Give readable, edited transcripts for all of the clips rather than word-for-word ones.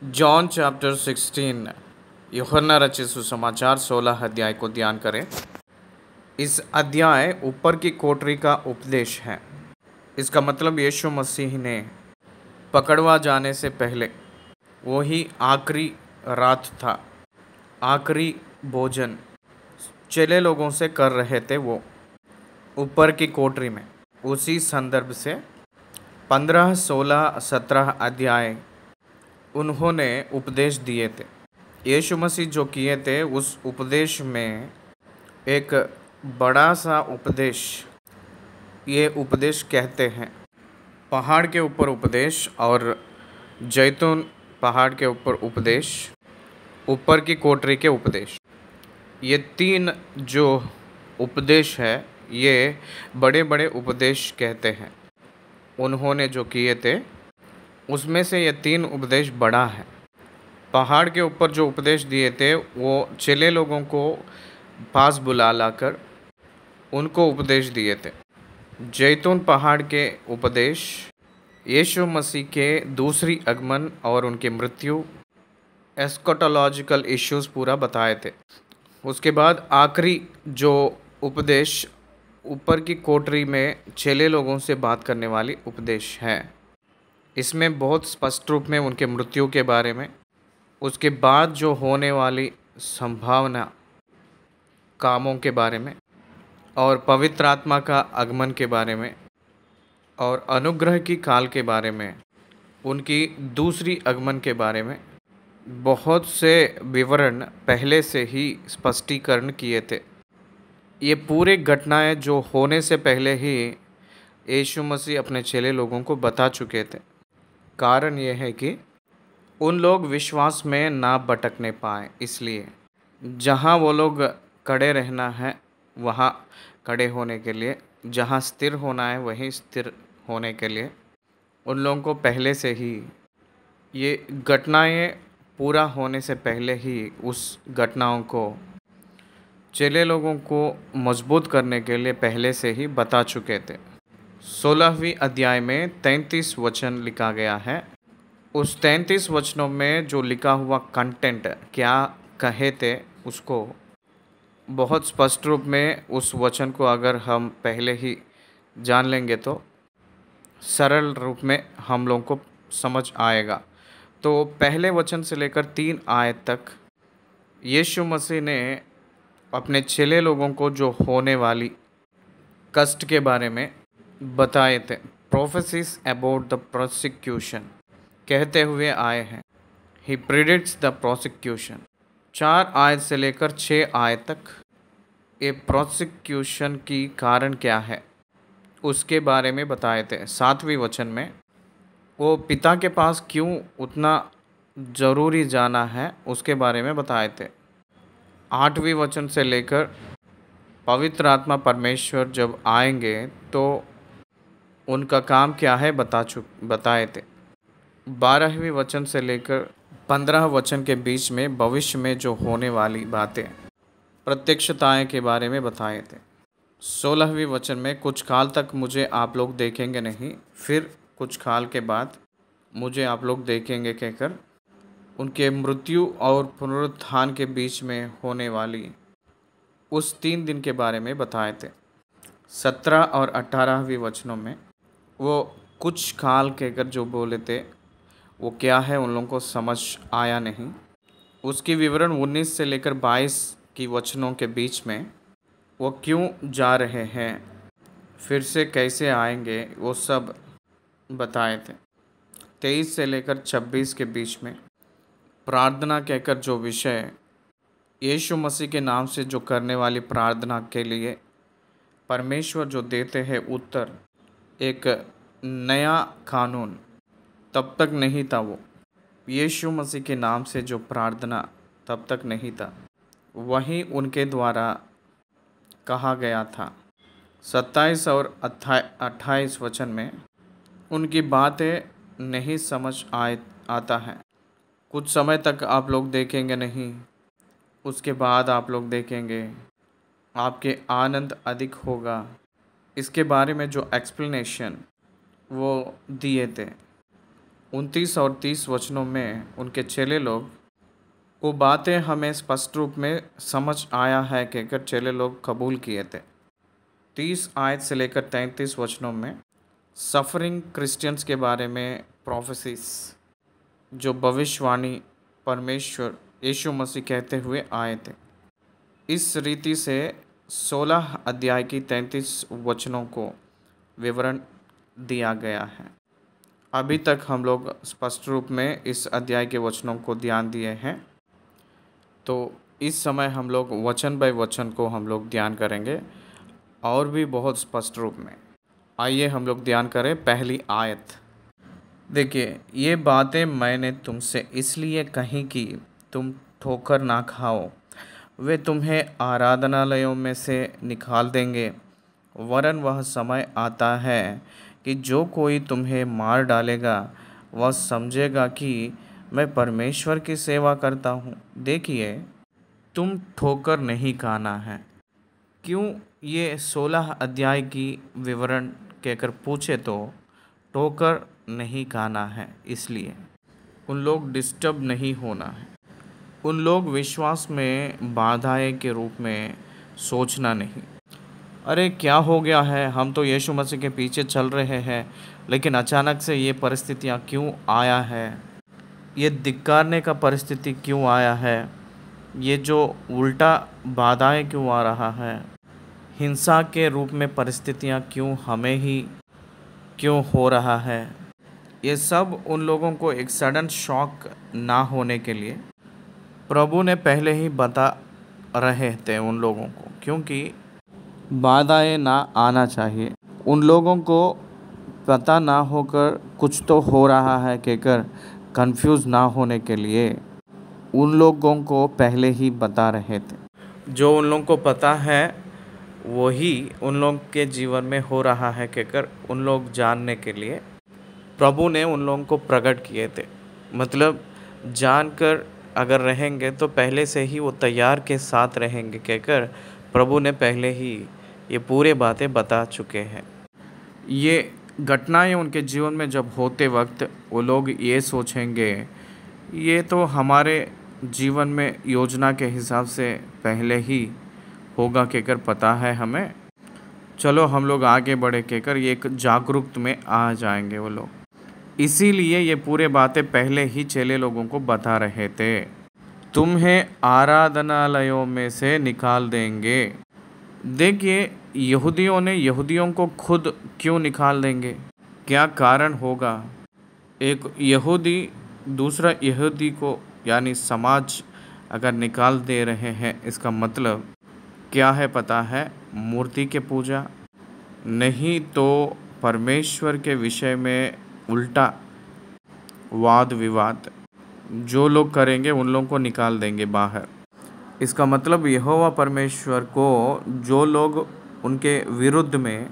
John chapter 16 यूहन्ना रचित सुसमाचार 16 अध्याय को ध्यान करें। इस अध्याय ऊपर की कोठरी का उपदेश है। इसका मतलब यीशु मसीह ने पकड़वा जाने से पहले वही आखिरी रात था, आखिरी भोजन चेले लोगों से कर रहे थे। वो ऊपर की कोठरी में उसी संदर्भ से 15, 16, 17 अध्याय उन्होंने उपदेश दिए थे। यीशु मसीह जो किए थे उस उपदेश में एक बड़ा सा उपदेश, ये उपदेश कहते हैं पहाड़ के ऊपर उपदेश और जैतून पहाड़ के ऊपर उपदेश, ऊपर की कोठरी के उपदेश। ये तीन जो उपदेश है ये बड़े बड़े उपदेश कहते हैं। उन्होंने जो किए थे उसमें से ये तीन उपदेश बड़ा है। पहाड़ के ऊपर जो उपदेश दिए थे वो चेले लोगों को पास बुला लाकर उनको उपदेश दिए थे। जैतून पहाड़ के उपदेश यीशु मसीह के दूसरी आगमन और उनकी मृत्यु, एस्कोटोलॉजिकल इश्यूज पूरा बताए थे। उसके बाद आखिरी जो उपदेश ऊपर की कोठरी में चेले लोगों से बात करने वाली उपदेश है। इसमें बहुत स्पष्ट रूप में उनके मृत्यु के बारे में, उसके बाद जो होने वाली संभावना कामों के बारे में और पवित्र आत्मा का आगमन के बारे में और अनुग्रह की काल के बारे में, उनकी दूसरी आगमन के बारे में बहुत से विवरण पहले से ही स्पष्टीकरण किए थे। ये पूरे घटनाएं जो होने से पहले ही यीशु मसीह अपने चेले लोगों को बता चुके थे। कारण ये है कि उन लोग विश्वास में ना भटकने पाए, इसलिए जहाँ वो लोग खड़े रहना है वहाँ खड़े होने के लिए, जहाँ स्थिर होना है वहीं स्थिर होने के लिए उन लोगों को पहले से ही ये घटनाएं पूरा होने से पहले ही उस घटनाओं को चेले लोगों को मजबूत करने के लिए पहले से ही बता चुके थे। 16वीं अध्याय में 33 वचन लिखा गया है। उस 33 वचनों में जो लिखा हुआ कंटेंट क्या कहे थे उसको बहुत स्पष्ट रूप में उस वचन को अगर हम पहले ही जान लेंगे तो सरल रूप में हम लोगों को समझ आएगा। तो पहले वचन से लेकर 3 आयत तक यीशु मसीह ने अपने चेले लोगों को जो होने वाली कष्ट के बारे में बताए थे। प्रोफेसीज अबाउट द प्रोसिक्यूशन कहते हुए आए हैं। ही प्रिडिक्ट्स द प्रोसिक्यूशन। 4 आयत से लेकर 6 आयत तक ये प्रोसिक्यूशन की कारण क्या है उसके बारे में बताए थे। 7वीं वचन में वो पिता के पास क्यों उतना ज़रूरी जाना है उसके बारे में बताए थे। 8वीं वचन से लेकर पवित्र आत्मा परमेश्वर जब आएंगे तो उनका काम क्या है बताए थे। 12वीं वचन से लेकर 15 वचन के बीच में भविष्य में जो होने वाली बातें, प्रत्यक्षताएं के बारे में बताए थे। 16वीं वचन में कुछ काल तक मुझे आप लोग देखेंगे नहीं, फिर कुछ काल के बाद मुझे आप लोग देखेंगे कहकर उनके मृत्यु और पुनरुत्थान के बीच में होने वाली उस 3 दिन के बारे में बताए थे। 17 और 18वीं वचनों में वो कुछ काल कहकर जो बोले थे वो क्या है उन लोगों को समझ आया नहीं। उसकी विवरण 19 से लेकर 22 की वचनों के बीच में वो क्यों जा रहे हैं, फिर से कैसे आएंगे, वो सब बताए थे। 23 से लेकर 26 के बीच में प्रार्थना कहकर जो विषय, यीशु मसीह के नाम से जो करने वाली प्रार्थना के लिए परमेश्वर जो देते हैं उत्तर, एक नया कानून तब तक नहीं था। वो यीशु मसीह के नाम से जो प्रार्थना तब तक नहीं था, वही उनके द्वारा कहा गया था। 27 और 28 वचन में उनकी बातें नहीं समझ आता है। कुछ समय तक आप लोग देखेंगे नहीं, उसके बाद आप लोग देखेंगे, आपके आनंद अधिक होगा। इसके बारे में जो एक्सप्लेनेशन वो दिए थे 29 और 30 वचनों में उनके चेले लोग को बातें हमें स्पष्ट रूप में समझ आया है कहकर चेले लोग कबूल किए थे। 30 आयत से लेकर 33 वचनों में सफरिंग क्रिश्चियंस के बारे में प्रोफेसीज, जो भविष्यवाणी परमेश्वर यीशु मसीह कहते हुए आए थे। इस रीति से 16 अध्याय की 33 वचनों को विवरण दिया गया है। अभी तक हम लोग स्पष्ट रूप में इस अध्याय के वचनों को ध्यान दिए हैं, तो इस समय हम लोग वचन बाय वचन को हम लोग ध्यान करेंगे और भी बहुत स्पष्ट रूप में। आइए हम लोग ध्यान करें पहली आयत। देखिए, ये बातें मैंने तुमसे इसलिए कही कि तुम ठोकर ना खाओ। वे तुम्हें आराधनालयों में से निकाल देंगे, वरन वह समय आता है कि जो कोई तुम्हें मार डालेगा वह समझेगा कि मैं परमेश्वर की सेवा करता हूँ। देखिए, तुम ठोकर नहीं खाना है। क्यों ये 16 अध्याय की विवरण कहकर पूछे तो ठोकर नहीं खाना है, इसलिए उन लोग डिस्टर्ब नहीं होना है। उन लोग विश्वास में बाधाएं के रूप में सोचना नहीं। अरे क्या हो गया है, हम तो यीशु मसीह के पीछे चल रहे हैं, लेकिन अचानक से ये परिस्थितियाँ क्यों आया है, ये धिक्कारने का परिस्थिति क्यों आया है, ये जो उल्टा बाधाएं क्यों आ रहा है, हिंसा के रूप में परिस्थितियाँ क्यों हमें ही क्यों हो रहा है। ये सब उन लोगों को एक सडन शॉक ना होने के लिए प्रभु ने पहले ही बता रहे थे उन लोगों को, क्योंकि बाधाएं ना आना चाहिए। उन लोगों को पता ना होकर कुछ तो हो रहा है कहकर कंफ्यूज ना होने के लिए उन लोगों को पहले ही बता रहे थे। जो उन लोगों को पता है वही उन लोगों के जीवन में हो रहा है कहकर उन लोग जानने के लिए प्रभु ने उन लोगों को प्रकट किए थे। मतलब जानकर अगर रहेंगे तो पहले से ही वो तैयार के साथ रहेंगे कहकर प्रभु ने पहले ही ये पूरे बातें बता चुके हैं। ये घटनाएं उनके जीवन में जब होते वक्त वो लोग ये सोचेंगे ये तो हमारे जीवन में योजना के हिसाब से पहले ही होगा कहकर पता है हमें, चलो हम लोग आगे बढ़े कहकर ये एक जागरूक में आ जाएंगे वो लोग। इसीलिए ये पूरे बातें पहले ही चेले लोगों को बता रहे थे। तुम्हें आराधनालयों में से निकाल देंगे। देखिए, यहूदियों ने यहूदियों को खुद क्यों निकाल देंगे, क्या कारण होगा। एक यहूदी दूसरा यहूदी को यानी समाज अगर निकाल दे रहे हैं, इसका मतलब क्या है पता है, मूर्ति के पूजा, नहीं तो परमेश्वर के विषय में उल्टा वाद विवाद जो लोग करेंगे उन लोगों को निकाल देंगे बाहर। इसका मतलब यहोवा परमेश्वर को जो लोग उनके विरुद्ध में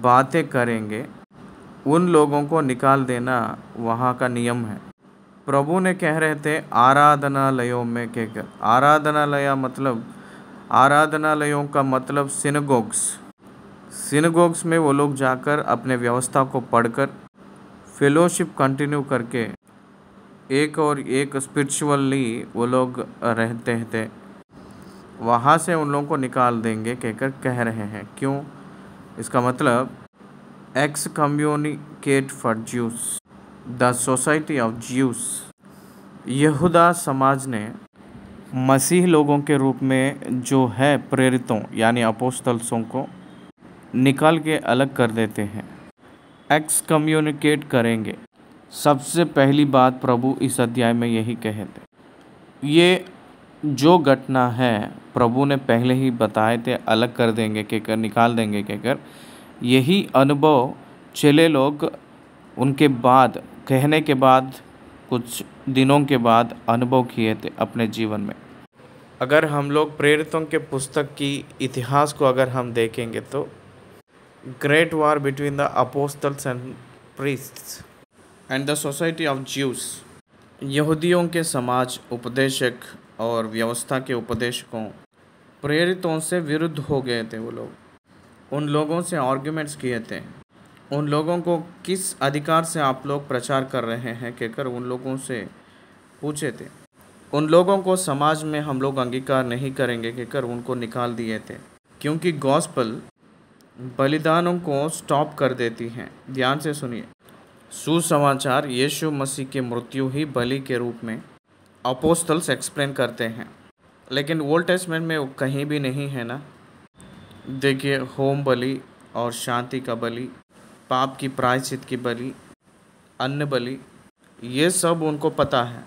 बातें करेंगे उन लोगों को निकाल देना वहाँ का नियम है। प्रभु ने कह रहे थे आराधनालयों में कहकर, आराधनालयों का मतलब सिनेगोग्स में वो लोग जाकर अपने व्यवस्था को पढ़कर फेलोशिप कंटिन्यू करके एक और एक स्पिरिचुअली वो लोग रहते थे, वहाँ से उन लोगों को निकाल देंगे कहकर कह रहे हैं। क्यों, इसका मतलब x communicate for juice the society of juice. यहूदा समाज ने मसीह लोगों के रूप में जो है प्रेरितों यानी अपोस्तलों को निकाल के अलग कर देते हैं, एक्स कम्युनिकेट करेंगे। सबसे पहली बात प्रभु इस अध्याय में यही कहे थे। ये जो घटना है प्रभु ने पहले ही बताए थे, अलग कर देंगे कहकर, निकाल देंगे कहकर। यही अनुभव चेले लोग उनके बाद कहने के बाद कुछ दिनों के बाद अनुभव किए थे अपने जीवन में। अगर हम लोग प्रेरितों के पुस्तक की इतिहास को अगर हम देखेंगे तो great war between the apostles and priests and the society of juice, यहूदियों के समाज उपदेशक और व्यवस्था के उपदेशकों प्रेरितों से विरुद्ध हो गए थे। वो लोग उन लोगों से आर्ग्यूमेंट्स किए थे, उन लोगों को किस अधिकार से आप लोग प्रचार कर रहे हैं कहकर उन लोगों से पूछे थे। उन लोगों को समाज में हम लोग अंगीकार नहीं करेंगे कहकर उनको निकाल दिए थे, क्योंकि गॉस्पल बलिदानों को स्टॉप कर देती हैं। ध्यान से सुनिए, सुसमाचार यीशु मसीह की मृत्यु ही बलि के रूप में अपोस्तल्स एक्सप्लेन करते हैं, लेकिन ओल्ड टेस्टमेंट में वो कहीं भी नहीं है ना। देखिए, होम बलि और शांति का बलि, पाप की प्रायश्चित की बलि, अन्न बलि, ये सब उनको पता है।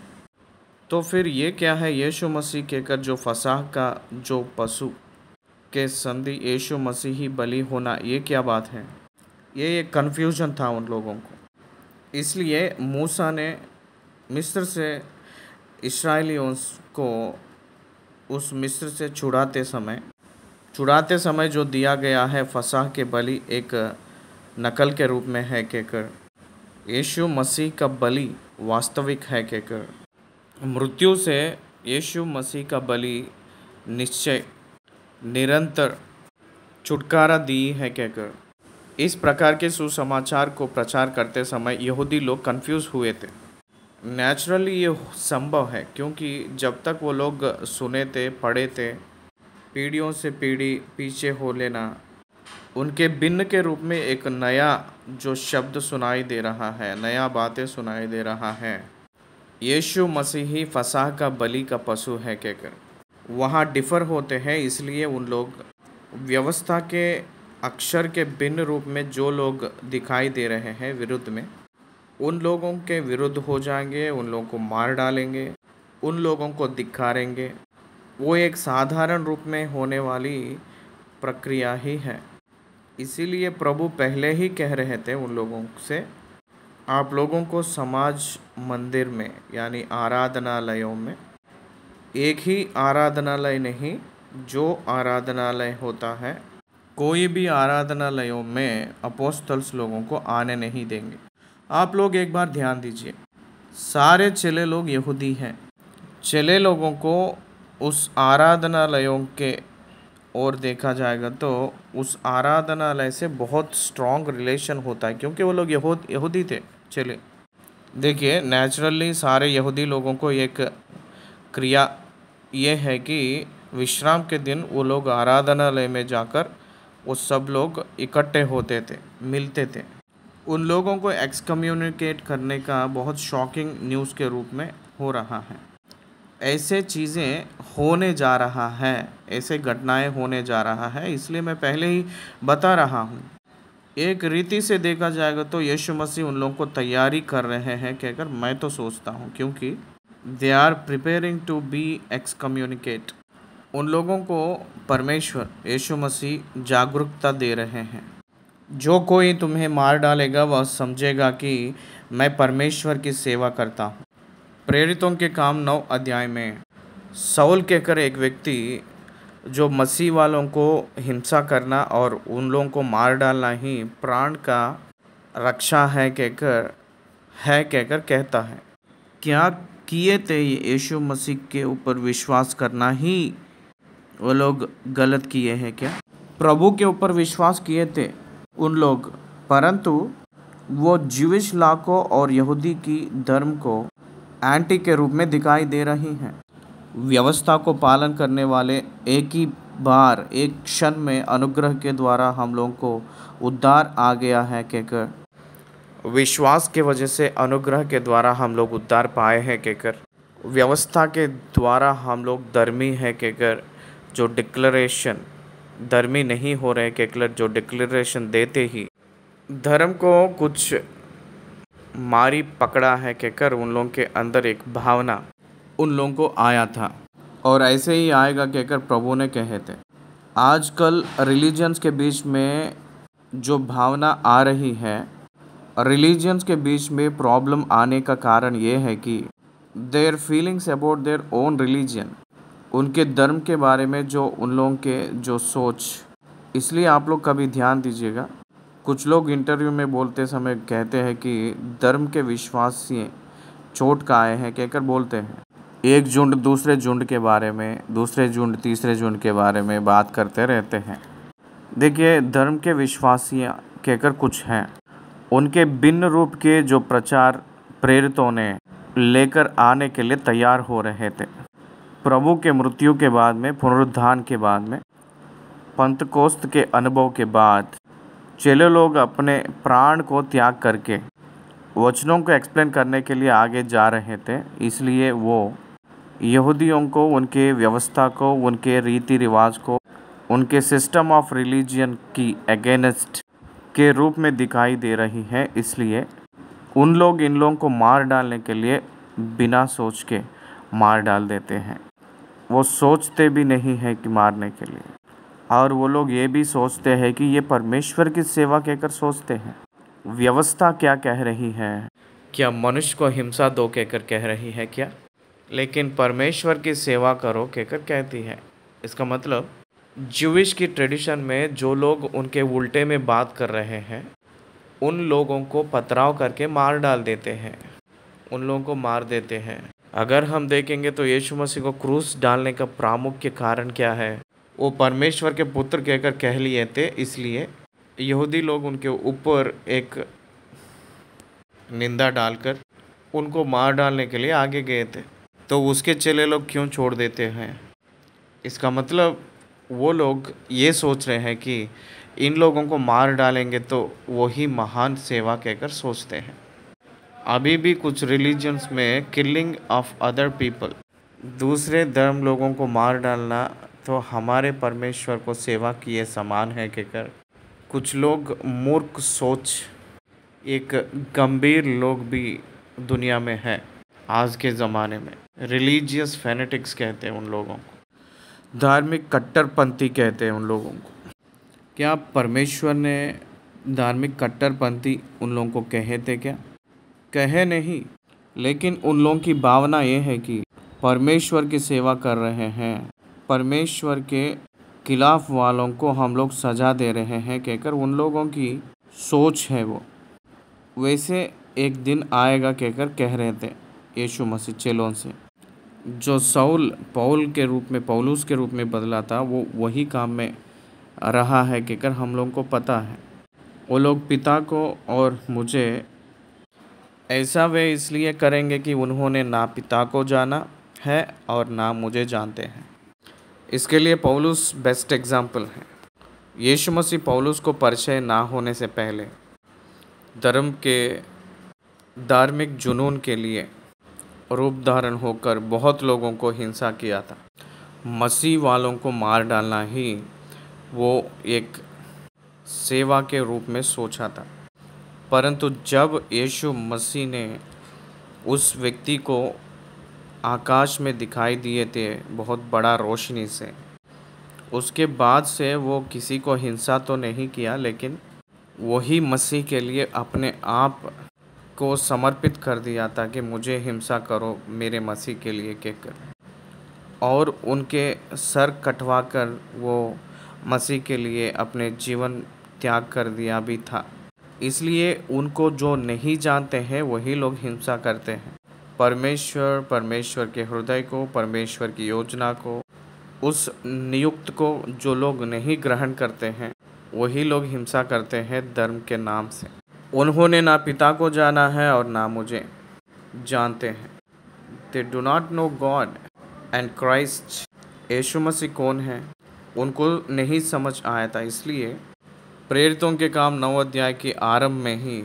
तो फिर ये क्या है, यीशु मसीह कहकर जो फसाह का जो पशु के संधि यीशु मसीह ही बलि होना, ये क्या बात है। ये एक कन्फ्यूजन था उन लोगों को। इसलिए मूसा ने मिस्र से इस्राएलियों को उस मिस्र से छुड़ाते समय जो दिया गया है फसाह के बलि एक नकल के रूप में है कहकर, यीशु मसीह का बलि वास्तविक है कहकर, मृत्यु से यीशु मसीह का बलि निश्चय निरंतर छुटकारा दी है कहकर, इस प्रकार के सुसमाचार को प्रचार करते समय यहूदी लोग कंफ्यूज हुए थे। नेचुरली ये संभव है, क्योंकि जब तक वो लोग सुने थे, पढ़े थे, पीढ़ियों से पीढ़ी पीछे हो लेना, उनके भिन्न के रूप में एक नया जो शब्द सुनाई दे रहा है, नया बातें सुनाई दे रहा है, यीशु मसीह ही फसाह का बलि का पशु है कहकर, वहाँ डिफ़र होते हैं। इसलिए उन लोग व्यवस्था के अक्षर के भिन्न रूप में जो लोग दिखाई दे रहे हैं विरुद्ध में, उन लोगों के विरुद्ध हो जाएंगे, उन लोगों को मार डालेंगे, उन लोगों को धिक्कारेंगे। वो एक साधारण रूप में होने वाली प्रक्रिया ही है। इसीलिए प्रभु पहले ही कह रहे थे उन लोगों से, आप लोगों को समाज मंदिर में यानी आराधनालयों में, एक ही आराधनालय नहीं, जो आराधनालय होता है, कोई भी आराधनालयों में अपोस्तल्स लोगों को आने नहीं देंगे। आप लोग एक बार ध्यान दीजिए, सारे चेले लोग यहूदी हैं। चेले लोगों को उस आराधनालयों के और देखा जाएगा तो उस आराधनालय से बहुत स्ट्रॉन्ग रिलेशन होता है, क्योंकि वो लोग यहूदी थे चेले। देखिए, नेचुरली सारे यहूदी लोगों को एक क्रिया ये है कि विश्राम के दिन वो लोग आराधनालय में जाकर वो सब लोग इकट्ठे होते थे, मिलते थे। उन लोगों को एक्सकम्युनिकेट करने का बहुत शॉकिंग न्यूज़ के रूप में हो रहा है। ऐसे चीज़ें होने जा रहा है, ऐसे घटनाएं होने जा रहा है, इसलिए मैं पहले ही बता रहा हूँ। एक रीति से देखा जाएगा तो यीशु मसीह उन लोगों को तैयारी कर रहे हैं कहकर मैं तो सोचता हूँ, क्योंकि they are preparing to be excommunicate. उन लोगों को परमेश्वर यीशु मसीह जागरूकता दे रहे हैं। जो कोई तुम्हें मार डालेगा वह समझेगा कि मैं परमेश्वर की सेवा करता हूँ। प्रेरितों के काम 9 अध्याय में साउल कहकर एक व्यक्ति जो मसीह वालों को हिंसा करना और उन लोगों को मार डालना ही प्राण का रक्षा है कहकर कहता है। क्या किए थे यीशु मसीह के ऊपर विश्वास करना ही वो लोग गलत किए हैं क्या? प्रभु के ऊपर विश्वास किए थे उन लोग, परंतु वो ज्यूइश लॉ को और यहूदी की धर्म को एंटी के रूप में दिखाई दे रही हैं। व्यवस्था को पालन करने वाले एक ही बार एक क्षण में अनुग्रह के द्वारा हम लोगों को उद्धार आ गया है कहकर, विश्वास के वजह से अनुग्रह के द्वारा हम लोग उद्धार पाए हैं कहकर, व्यवस्था के द्वारा हम लोग धर्मी है कहकर, जो डिक्लेरेशन धर्मी नहीं हो रहे कहकर जो डिक्लेरेशन देते ही धर्म को कुछ मारी पकड़ा है कहकर उन लोगों के अंदर एक भावना उन लोगों को आया था, और ऐसे ही आएगा कहकर प्रभु ने कहे थे। आजकल रिलीजन्स के बीच में जो भावना आ रही है, रिलीजन्स के बीच में प्रॉब्लम आने का कारण ये है कि their feelings about their own religion, उनके धर्म के बारे में जो उन लोगों के जो सोच। इसलिए आप लोग कभी ध्यान दीजिएगा, कुछ लोग इंटरव्यू में बोलते समय कहते हैं कि धर्म के विश्वासी चोट का आए हैं कहकर बोलते हैं। एक झुंड दूसरे झुंड के बारे में, दूसरे झुंड तीसरे झुंड के बारे में बात करते रहते हैं। देखिए, धर्म के विश्वासी कहकर कुछ हैं, उनके भिन्न रूप के जो प्रचार प्रेरितों ने लेकर आने के लिए तैयार हो रहे थे। प्रभु के मृत्यु के बाद में, पुनरुत्थान के बाद में, पंतकोस्त के अनुभव के बाद चेले लोग अपने प्राण को त्याग करके वचनों को एक्सप्लेन करने के लिए आगे जा रहे थे। इसलिए वो यहूदियों को, उनके व्यवस्था को, उनके रीति रिवाज को, उनके सिस्टम ऑफ रिलीजन की अगेंस्ट के रूप में दिखाई दे रही है। इसलिए उन लोग इन लोगों को मार डालने के लिए बिना सोच के मार डाल देते हैं। वो सोचते भी नहीं है कि मारने के लिए, और वो लोग ये भी सोचते हैं कि ये परमेश्वर की सेवा कहकर सोचते हैं। व्यवस्था क्या कह रही है? क्या मनुष्य को हिंसा दो कहकर कह रही है क्या? लेकिन परमेश्वर की सेवा करो कहकर कहती है। इसका मतलब ज्यूइश की ट्रेडिशन में जो लोग उनके उल्टे में बात कर रहे हैं, उन लोगों को पथराव करके मार डाल देते हैं, उन लोगों को मार देते हैं। अगर हम देखेंगे तो यीशु मसीह को क्रूस डालने का प्रामुख्य कारण क्या है? वो परमेश्वर के पुत्र कहकर कह लिए थे, इसलिए यहूदी लोग उनके ऊपर एक निंदा डालकर उनको मार डालने के लिए आगे गए थे। तो उसके चेले लोग क्यों छोड़ देते हैं? इसका मतलब वो लोग ये सोच रहे हैं कि इन लोगों को मार डालेंगे तो वही महान सेवा कहकर सोचते हैं। अभी भी कुछ रिलीजन्स में किलिंग ऑफ अदर पीपल, दूसरे धर्म लोगों को मार डालना तो हमारे परमेश्वर को सेवा किए समान है कहकर कुछ लोग मूर्ख सोच, एक गंभीर लोग भी दुनिया में है आज के ज़माने में। रिलीजियस फैनेटिक्स कहते हैं उन लोगों को, धार्मिक कट्टरपंथी कहते हैं उन लोगों को। क्या परमेश्वर ने धार्मिक कट्टरपंथी उन लोगों को कहे थे क्या? कहे नहीं, लेकिन उन लोगों की भावना ये है कि परमेश्वर की सेवा कर रहे हैं, परमेश्वर के खिलाफ वालों को हम लोग सजा दे रहे हैं कहकर उन लोगों की सोच है। वो वैसे एक दिन आएगा कहकर कह रहे थे यीशु मसीह चेलों से। जो साउल पौलुस के रूप में बदला था, वो वही काम में रहा है कहकर हम लोगों को पता है। वो लोग पिता को और मुझे ऐसा वे इसलिए करेंगे कि उन्होंने ना पिता को जाना है और ना मुझे जानते हैं। इसके लिए पौलुस बेस्ट एग्जाम्पल है। यीशु मसीह पौलुस को परिचय ना होने से पहले धर्म के धार्मिक जुनून के लिए रूप धारण होकर बहुत लोगों को हिंसा किया था। मसीह वालों को मार डालना ही वो एक सेवा के रूप में सोचा था। परंतु जब यीशु मसीह ने उस व्यक्ति को आकाश में दिखाई दिए थे बहुत बड़ा रोशनी से, उसके बाद से वो किसी को हिंसा तो नहीं किया, लेकिन वही मसीह के लिए अपने आप को समर्पित कर दिया था कि मुझे हिंसा करो मेरे मसीह के लिए कहकर, और उनके सर कटवा कर वो मसीह के लिए अपने जीवन त्याग कर दिया भी था। इसलिए उनको जो नहीं जानते हैं वही लोग हिंसा करते हैं। परमेश्वर के हृदय को, परमेश्वर की योजना को, उस नियुक्त को जो लोग नहीं ग्रहण करते हैं वही लोग हिंसा करते हैं धर्म के नाम से। उन्होंने ना पिता को जाना है और ना मुझे जानते हैं। They do not know God and Christ. Yeshu Masih कौन है उनको नहीं समझ आया था। इसलिए प्रेरितों के काम 9 अध्याय के आरंभ में ही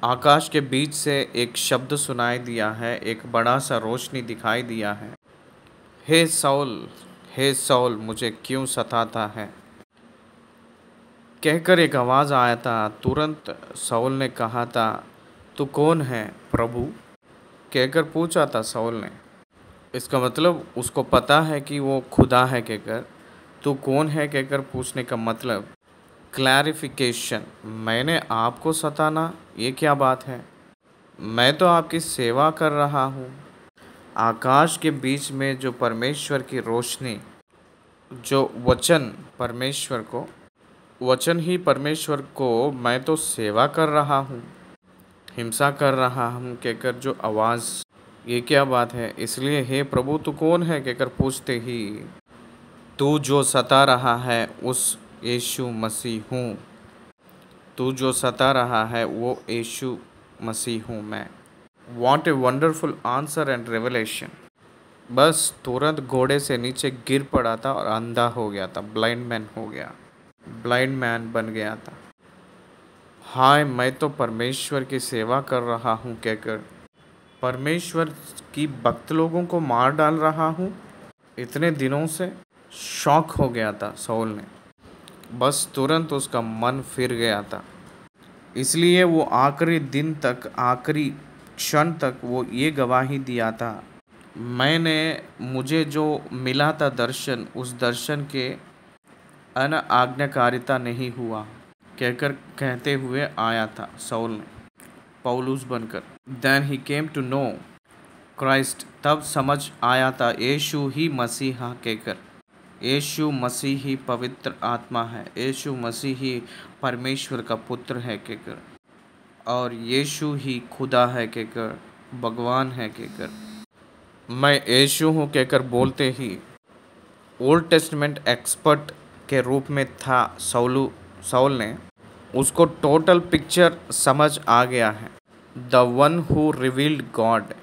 आकाश के बीच से एक शब्द सुनाई दिया है, एक बड़ा सा रोशनी दिखाई दिया है। हे साउल मुझे क्यों सताता है कहकर एक आवाज़ आया था। तुरंत साउल ने कहा था, तू कौन है प्रभु कहकर पूछा था साउल ने। इसका मतलब उसको पता है कि वो खुदा है कहकर, तू कौन है कहकर पूछने का मतलब क्लैरिफिकेशन। मैंने आपको सताना, ये क्या बात है? मैं तो आपकी सेवा कर रहा हूँ। आकाश के बीच में जो परमेश्वर की रोशनी, जो वचन ही परमेश्वर को मैं तो सेवा कर रहा हूँ, हिंसा कर रहा हूँ कहकर जो आवाज़, ये क्या बात है? इसलिए हे प्रभु तू कौन है कहकर पूछते ही, तू जो सता रहा है उस यीशु मसीह हूँ। तू जो सता रहा है वो यीशु मसीह हूँ मैं। What a wonderful answer and revelation. बस तुरंत घोड़े से नीचे गिर पड़ा था और अंधा हो गया था, ब्लाइंड मैन हो गया, ब्लाइंड मैन बन गया था। हाय, मैं तो परमेश्वर की सेवा कर रहा हूँ कहकर परमेश्वर की भक्त लोगों को मार डाल रहा हूँ। इतने दिनों से शॉक हो गया था साउल ने। बस तुरंत उसका मन फिर गया था। इसलिए वो आखिरी दिन तक, आखिरी क्षण तक वो ये गवाही दिया था, मुझे जो मिला था दर्शन, उस दर्शन के अनाज्ञाकारिता नहीं हुआ कहकर कहते हुए आया था साउल ने, पौलुस बनकर। Then he came to know Christ, तब समझ आया था यीशु ही मसीहा कहकर, यीशु मसीह ही पवित्र आत्मा है, यीशु मसीह ही परमेश्वर का पुत्र है कहकर, और यीशु ही खुदा है कहकर, भगवान है कहकर। मैं यीशु हूँ कहकर बोलते ही ओल्ड टेस्टमेंट एक्सपर्ट के रूप में था साउल ने, उसको टोटल पिक्चर समझ आ गया है। The one who revealed God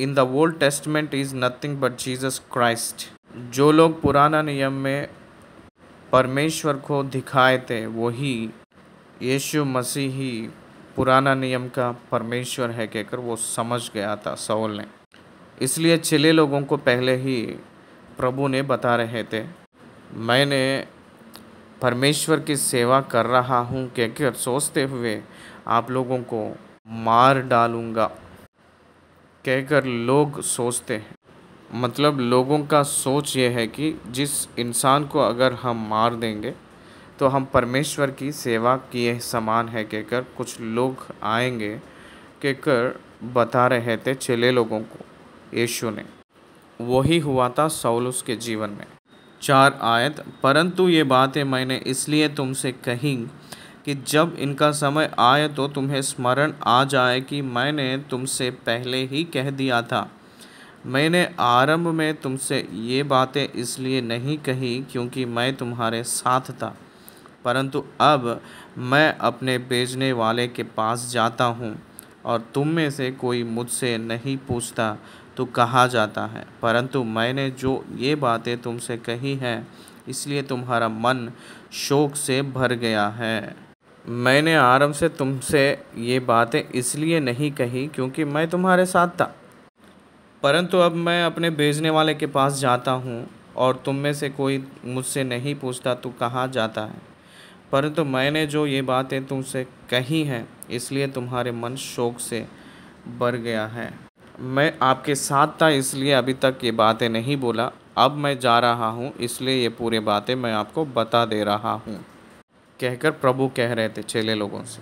in the old testament is nothing but Jesus Christ. जो लोग पुराना नियम में परमेश्वर को दिखाए थे, वही यीशु मसीह ही पुराना नियम का परमेश्वर है कहकर वो समझ गया था साउल ने। इसलिए चेले लोगों को पहले ही प्रभु ने बता रहे थे, मैंने परमेश्वर की सेवा कर रहा हूँ कहकर सोचते हुए आप लोगों को मार डालूँगा कहकर लोग सोचते हैं। मतलब लोगों का सोच ये है कि जिस इंसान को अगर हम मार देंगे तो हम परमेश्वर की सेवा किए समान है कहकर कुछ लोग आएंगे कहकर बता रहे थे चेले लोगों को यीशु ने। वही हुआ था साउलुस के जीवन में। 4 आयत, परंतु ये बातें मैंने इसलिए तुमसे कही कि जब इनका समय आए तो तुम्हें स्मरण आ जाए कि मैंने तुमसे पहले ही कह दिया था। मैंने आरंभ में तुमसे ये बातें इसलिए नहीं कही क्योंकि मैं तुम्हारे साथ था, परंतु अब मैं अपने भेजने वाले के पास जाता हूँ और तुम में से कोई मुझसे नहीं पूछता तो कहाँ जाता है, परंतु मैंने जो ये बातें तुमसे कही हैं इसलिए तुम्हारा मन शोक से भर गया है। मैंने आरंभ से तुमसे ये बातें इसलिए नहीं कही क्योंकि मैं तुम्हारे साथ था, परंतु अब मैं अपने भेजने वाले के पास जाता हूँ और तुम में से कोई मुझसे नहीं पूछता तो कहाँ जाता है, परंतु मैंने जो ये बातें तुमसे कही हैं इसलिए तुम्हारे मन शोक से भर गया है। मैं आपके साथ था इसलिए अभी तक ये बातें नहीं बोला, अब मैं जा रहा हूँ इसलिए ये पूरी बातें मैं आपको बता दे रहा हूँ कहकर प्रभु कह रहे थे चेले लोगों से।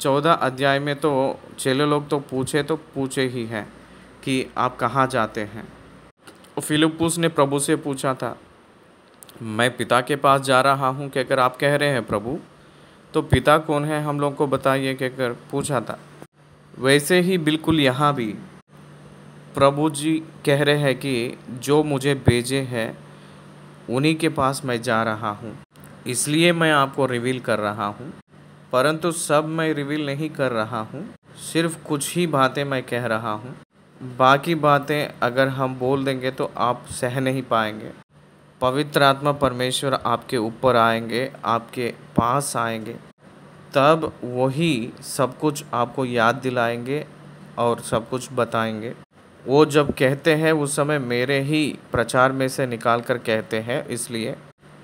14 अध्याय में तो चेले लोग तो पूछे ही हैं कि आप कहाँ जाते हैं। फिलिप्पुस ने प्रभु से पूछा था, मैं पिता के पास जा रहा हूँ कहकर आप कह रहे हैं प्रभु, तो पिता कौन है हम लोग को बताइए कहकर पूछा था। वैसे ही बिल्कुल यहाँ भी प्रभु जी कह रहे हैं कि जो मुझे भेजे हैं उन्हीं के पास मैं जा रहा हूँ, इसलिए मैं आपको रिवील कर रहा हूँ, परंतु सब मैं रिवील नहीं कर रहा हूँ, सिर्फ कुछ ही बातें मैं कह रहा हूँ। बाकी बातें अगर हम बोल देंगे तो आप सह नहीं पाएंगे। पवित्र आत्मा परमेश्वर आपके ऊपर आएंगे, आपके पास आएंगे, तब वही सब कुछ आपको याद दिलाएंगे और सब कुछ बताएंगे। वो जब कहते हैं उस समय मेरे ही प्रचार में से निकाल कर कहते हैं, इसलिए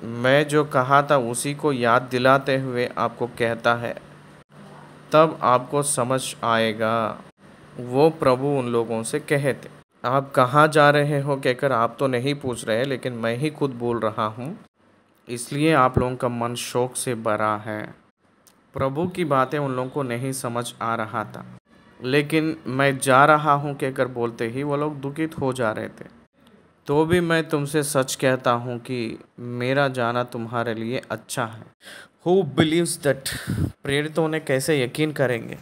मैं जो कहा था उसी को याद दिलाते हुए आपको कहता है, तब आपको समझ आएगा। वो प्रभु उन लोगों से कहे थे, आप कहाँ जा रहे हो कहकर आप तो नहीं पूछ रहे, लेकिन मैं ही खुद बोल रहा हूँ, इसलिए आप लोगों का मन शोक से भरा है। प्रभु की बातें उन लोगों को नहीं समझ आ रहा था, लेकिन मैं जा रहा हूँ कहकर बोलते ही वो लोग दुखित हो जा रहे थे। तो भी मैं तुमसे सच कहता हूँ कि मेरा जाना तुम्हारे लिए अच्छा है। हु बिलीव्स दैट, प्रेरितों ने कैसे यकीन करेंगे।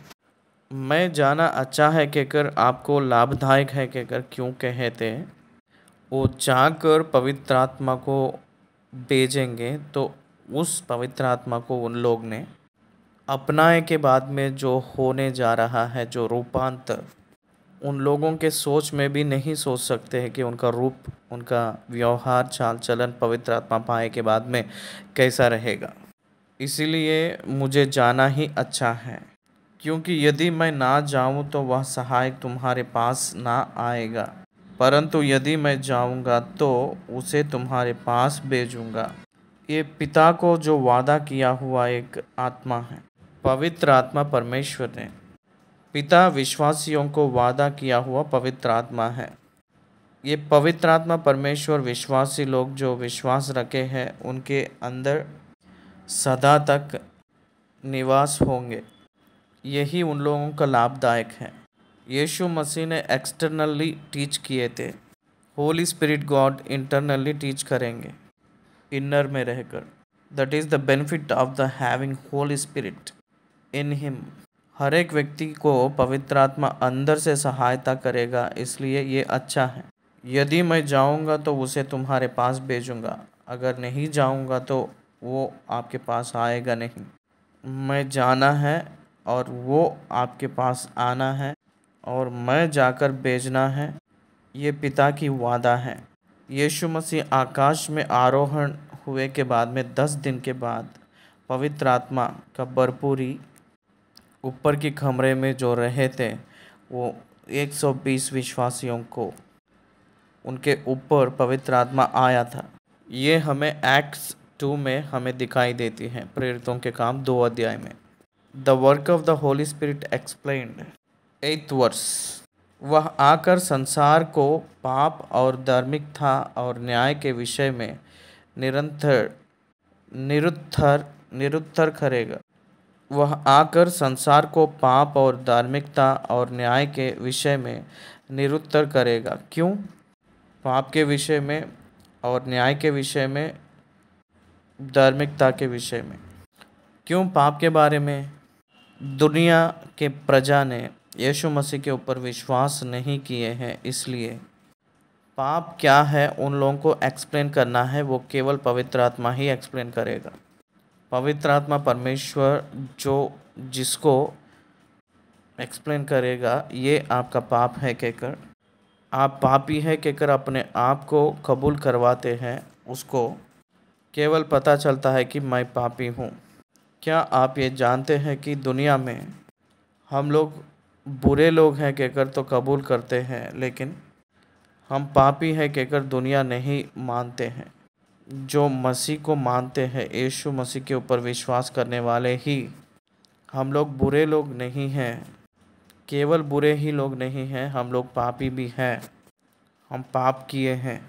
मैं जाना अच्छा है कहकर आपको लाभदायक है कहकर क्यों कहते हैं। वो जाकर पवित्र आत्मा को भेजेंगे तो उस पवित्र आत्मा को उन लोग ने अपनाए के बाद में जो होने जा रहा है, जो रूपांतर, उन लोगों के सोच में भी नहीं सोच सकते हैं कि उनका रूप, उनका व्यवहार, चाल चलन पवित्र आत्मा पाए के बाद में कैसा रहेगा। इसीलिए मुझे जाना ही अच्छा है, क्योंकि यदि मैं ना जाऊं तो वह सहायक तुम्हारे पास ना आएगा, परंतु यदि मैं जाऊंगा तो उसे तुम्हारे पास भेजूंगा। ये पिता को जो वादा किया हुआ एक आत्मा है, पवित्र आत्मा परमेश्वर ने पिता विश्वासियों को वादा किया हुआ पवित्र आत्मा है। ये पवित्र आत्मा परमेश्वर विश्वासी लोग जो विश्वास रखे हैं उनके अंदर सदा तक निवास होंगे। यही उन लोगों का लाभदायक है। यीशु मसीह ने एक्सटर्नली टीच किए थे, holy spirit God internally teach करेंगे, इनर में रहकर। That is the benefit of the having holy spirit in him. हर एक व्यक्ति को पवित्र आत्मा अंदर से सहायता करेगा, इसलिए ये अच्छा है। यदि मैं जाऊंगा तो उसे तुम्हारे पास भेजूंगा, अगर नहीं जाऊंगा तो वो आपके पास आएगा नहीं। मैं जाना है और वो आपके पास आना है और मैं जाकर भेजना है। ये पिता की वादा है। यीशु मसीह आकाश में आरोहण हुए के बाद में 10 दिन के बाद पवित्र आत्मा का भरपूरी ऊपर की कमरे में जो रहे थे, वो 120 विश्वासियों को, उनके ऊपर पवित्र आत्मा आया था। ये हमें एक्ट्स 2 में हमें दिखाई देती है, प्रेरितों के काम 2 अध्याय में। The work of the Holy Spirit explained. 8th verse. वह आकर संसार को पाप और धार्मिकता और न्याय के विषय में निरंतर निरुत्तर करेगा। वह आकर संसार को पाप और धार्मिकता और न्याय के विषय में निरुत्तर करेगा। क्यों? पाप के विषय में और न्याय के विषय में, धार्मिकता के विषय में। क्यों पाप के बारे में? दुनिया के प्रजा ने यीशु मसीह के ऊपर विश्वास नहीं किए हैं, इसलिए पाप क्या है उन लोगों को एक्सप्लेन करना है, वो केवल पवित्र आत्मा ही एक्सप्लेन करेगा। पवित्र आत्मा परमेश्वर जो जिसको एक्सप्लेन करेगा, ये आपका पाप है कहकर, आप पापी है कहकर अपने आप को कबूल करवाते हैं, उसको केवल पता चलता है कि मैं पापी हूँ। क्या आप ये जानते हैं कि दुनिया में हम लोग बुरे लोग हैं कहकर तो कबूल करते हैं, लेकिन हम पापी हैं कहकर दुनिया नहीं मानते हैं। जो मसीह को मानते हैं, यीशु मसीह के ऊपर विश्वास करने वाले ही, हम लोग बुरे लोग नहीं हैं, केवल बुरे ही लोग नहीं हैं, हम लोग पापी भी हैं। हम पाप किए हैं,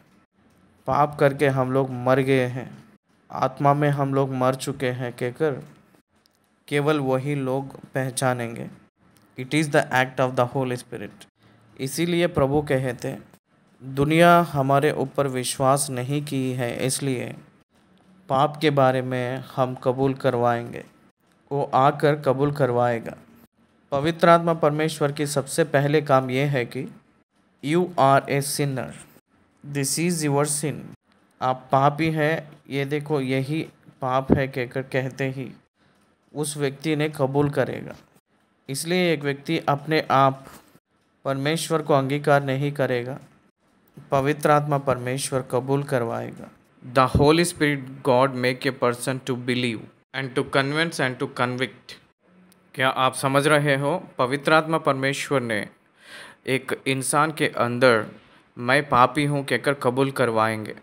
पाप करके हम लोग मर गए हैं, आत्मा में हम लोग मर चुके हैं कहकर केवल वही लोग पहचानेंगे। It is the act of the Holy spirit. इसीलिए प्रभु कहते हैं, दुनिया हमारे ऊपर विश्वास नहीं की है, इसलिए पाप के बारे में हम कबूल करवाएंगे, वो आकर कबूल करवाएगा। पवित्र आत्मा परमेश्वर की सबसे पहले काम यह है कि you are a sinner, this is your sin. आप पापी हैं, ये देखो यही पाप है कहकर कहते ही उस व्यक्ति ने कबूल करेगा। इसलिए एक व्यक्ति अपने आप परमेश्वर को अंगीकार नहीं करेगा, पवित्र आत्मा परमेश्वर कबूल करवाएगा। The Holy spirit God make a person to believe and to convince and to convict. क्या आप समझ रहे हो? पवित्र आत्मा परमेश्वर ने एक इंसान के अंदर मैं पापी हूँ कहकर कबूल करवाएंगे।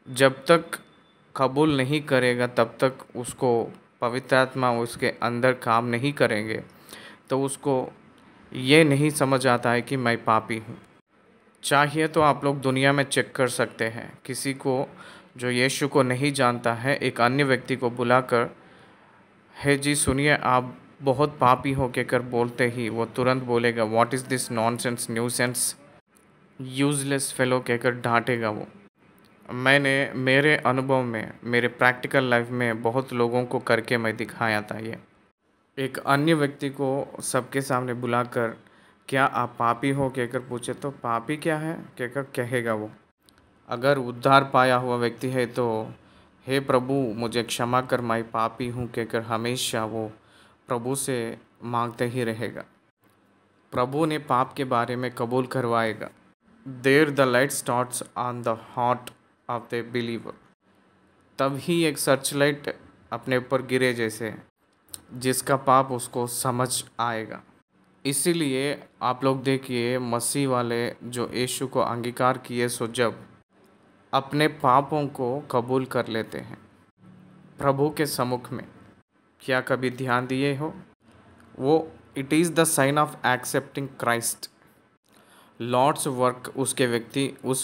जब तक कबूल नहीं करेगा तब तक उसको पवित्र आत्मा उसके अंदर काम नहीं करेंगे, तो उसको ये नहीं समझ आता है कि मैं पापी हूँ। चाहिए तो आप लोग दुनिया में चेक कर सकते हैं, किसी को जो यीशु को नहीं जानता है, एक अन्य व्यक्ति को बुलाकर, हे जी सुनिए आप बहुत पापी हो कहकर बोलते ही वो तुरंत बोलेगा what is this nonsense, nuisance, useless fellow कहकर डांटेगा वो। मैंने मेरे अनुभव में, मेरे प्रैक्टिकल लाइफ में बहुत लोगों को करके मैं दिखाया था। ये एक अन्य व्यक्ति को सबके सामने बुलाकर क्या आप पापी हो कहकर पूछे तो पापी क्या है कहकर कहेगा वो। अगर उद्धार पाया हुआ व्यक्ति है तो हे प्रभु मुझे क्षमा कर, मैं पापी हूँ कहकर हमेशा वो प्रभु से मांगते ही रहेगा। प्रभु ने पाप के बारे में कबूल करवाएगा। There the light starts on the heart of the believer. तब ही एक सर्च लाइट अपने ऊपर गिरे जैसे, जिसका पाप उसको समझ आएगा। इसीलिए आप लोग देखिए, मसीह वाले जो यीशु को अंगीकार किए, सो जब अपने पापों को कबूल कर लेते हैं प्रभु के सम्मुख में, क्या कभी ध्यान दिए हो? वो it is the sign of accepting Christ. Lord's work उस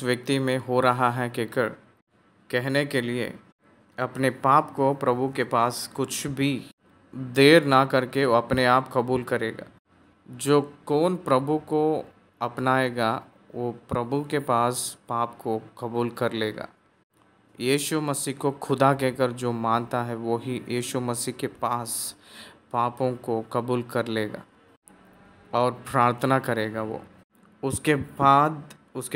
व्यक्ति में हो रहा है कहने के लिए अपने पाप को प्रभु के पास कुछ भी देर ना करके वो अपने आप कबूल करेगा। जो कौन प्रभु को अपनाएगा वो प्रभु के पास पाप को कबूल कर लेगा। यीशु मसीह को खुदा कहकर जो मानता है वो ही यीशु मसीह के पास पापों को कबूल कर लेगा और प्रार्थना करेगा। वो उसके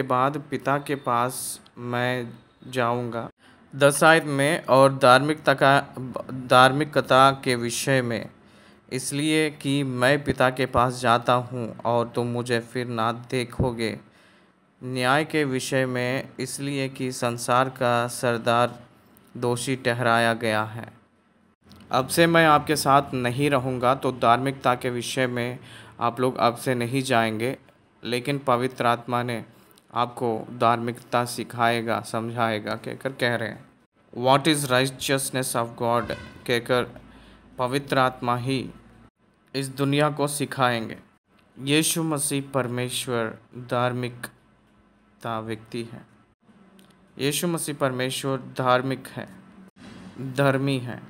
बाद पिता के पास मैं जाऊंगा 10 आयत में, और धार्मिकता के विषय में, इसलिए कि मैं पिता के पास जाता हूँ और तुम मुझे फिर ना देखोगे। न्याय के विषय में, इसलिए कि संसार का सरदार दोषी ठहराया गया है। अब से मैं आपके साथ नहीं रहूँगा, तो धार्मिकता के विषय में आप लोग अब से नहीं जाएंगे, लेकिन पवित्र आत्मा ने आपको धार्मिकता सिखाएगा, समझाएगा कहकर कह रहे हैं। What is righteousness of God कहकर पवित्र आत्मा ही इस दुनिया को सिखाएंगे। यीशु मसीह परमेश्वर धार्मिकता व्यक्ति है। यीशु मसीह परमेश्वर धार्मिक है, धर्मी है।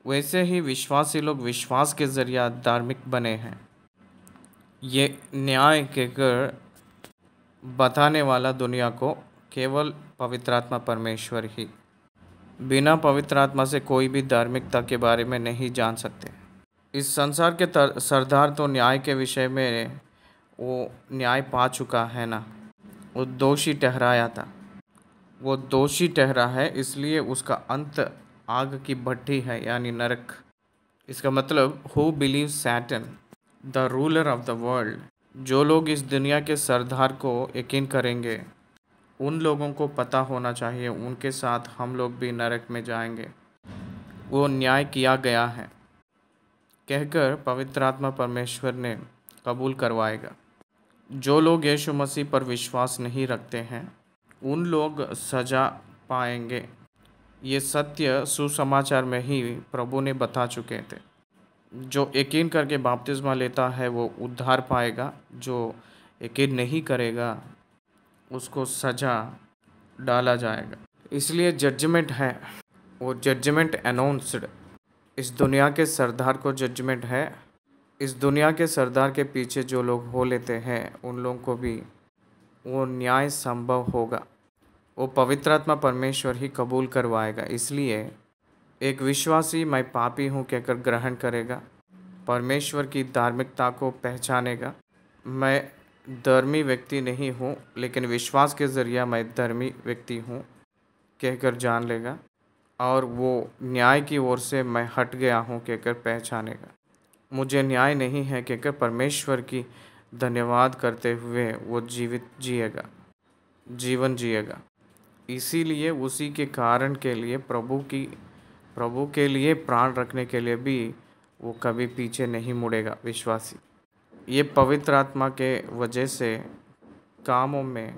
वैसे ही विश्वासी लोग विश्वास के ज़रिया धार्मिक बने हैं। ये न्याय कहकर बताने वाला दुनिया को केवल पवित्र आत्मा परमेश्वर ही। बिना पवित्र आत्मा से कोई भी धार्मिकता के बारे में नहीं जान सकते। इस संसार के सरदार तो न्याय के विषय में वो न्याय पा चुका है ना, वो दोषी ठहराया था, वो दोषी ठहरा है, इसलिए उसका अंत आग की भट्टी है, यानी नरक। इसका मतलब who believe Satan the ruler of the world. जो लोग इस दुनिया के सरदार को यकीन करेंगे, उन लोगों को पता होना चाहिए उनके साथ हम लोग भी नरक में जाएंगे। वो न्याय किया गया है कहकर पवित्र आत्मा परमेश्वर ने कबूल करवाएगा। जो लोग यीशु मसीह पर विश्वास नहीं रखते हैं, उन लोग सज़ा पाएंगे। ये सत्य सुसमाचार में ही प्रभु ने बता चुके थे। जो यकीन करके बपतिस्मा लेता है वो उद्धार पाएगा, जो यकीन नहीं करेगा उसको सज़ा डाला जाएगा। इसलिए जजमेंट है, वो जजमेंट अनाउंस्ड। इस दुनिया के सरदार को जजमेंट है। इस दुनिया के सरदार के पीछे जो लोग हो लेते हैं उन लोगों को भी वो न्याय संभव होगा। वो पवित्र आत्मा परमेश्वर ही कबूल करवाएगा। इसलिए एक विश्वासी मैं पापी हूँ कहकर ग्रहण करेगा, परमेश्वर की धार्मिकता को पहचानेगा। मैं धर्मी व्यक्ति नहीं हूँ, लेकिन विश्वास के ज़रिए मैं धर्मी व्यक्ति हूँ कहकर जान लेगा, और वो न्याय की ओर से मैं हट गया हूँ कहकर पहचानेगा। मुझे न्याय नहीं है कहकर परमेश्वर की धन्यवाद करते हुए वो जीवन जिएगा। इसीलिए उसी के कारण के लिए प्रभु के लिए प्राण रखने के लिए भी वो कभी पीछे नहीं मुड़ेगा विश्वासी। ये पवित्र आत्मा के वजह से कामों में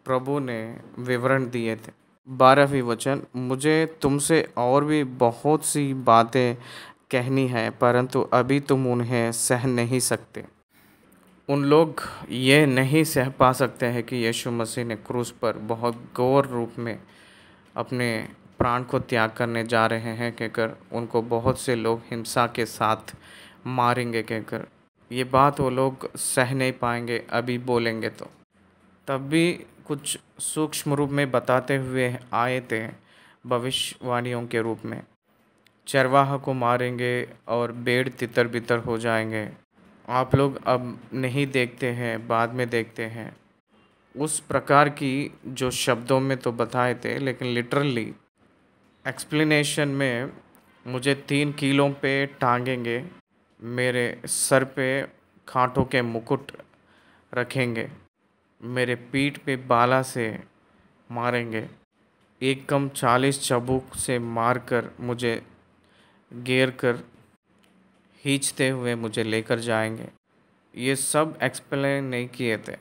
प्रभु ने विवरण दिए थे। 12वीं वचन, मुझे तुमसे और भी बहुत सी बातें कहनी है, परंतु अभी तुम उन्हें सह नहीं सकते। उन लोग ये नहीं सह पा सकते हैं कि यीशु मसीह ने क्रूस पर बहुत घोर रूप में अपने प्राण को त्याग करने जा रहे हैं कहकर उनको बहुत से लोग हिंसा के साथ मारेंगे कहकर, ये बात वो लोग सह नहीं पाएंगे अभी बोलेंगे तो। तब भी कुछ सूक्ष्म रूप में बताते हुए आए थे भविष्यवाणियों के रूप में। चरवाहा को मारेंगे और भेड़ तितर बितर हो जाएंगे। आप लोग अब नहीं देखते हैं, बाद में देखते हैं। उस प्रकार की जो शब्दों में तो बताए थे, लेकिन लिटरली एक्सप्लेनेशन में मुझे 3 कीलों पे टांगेंगे, मेरे सर पे कांटों के मुकुट रखेंगे, मेरे पीठ पे बाला से मारेंगे, एक कम 40 चाबुक से मारकर मुझे घेर कर खींचते हुए मुझे लेकर जाएंगे। ये सब एक्सप्लेन नहीं किए थे,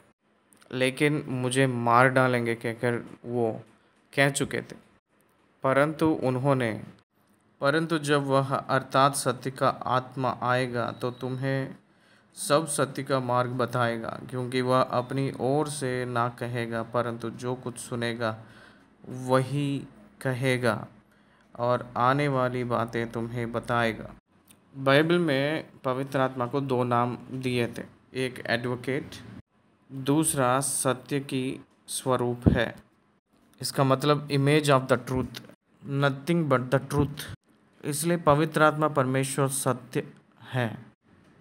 लेकिन मुझे मार डालेंगे कहकर वो कह चुके थे। परंतु जब वह अर्थात सत्य का आत्मा आएगा तो तुम्हें सब सत्य का मार्ग बताएगा, क्योंकि वह अपनी ओर से ना कहेगा, परंतु जो कुछ सुनेगा वही कहेगा और आने वाली बातें तुम्हें बताएगा। बाइबल में पवित्र आत्मा को 2 नाम दिए थे, एक एडवोकेट, दूसरा सत्य की स्वरूप है। इसका मतलब image of the truth, nothing but the truth. इसलिए पवित्र आत्मा परमेश्वर सत्य है।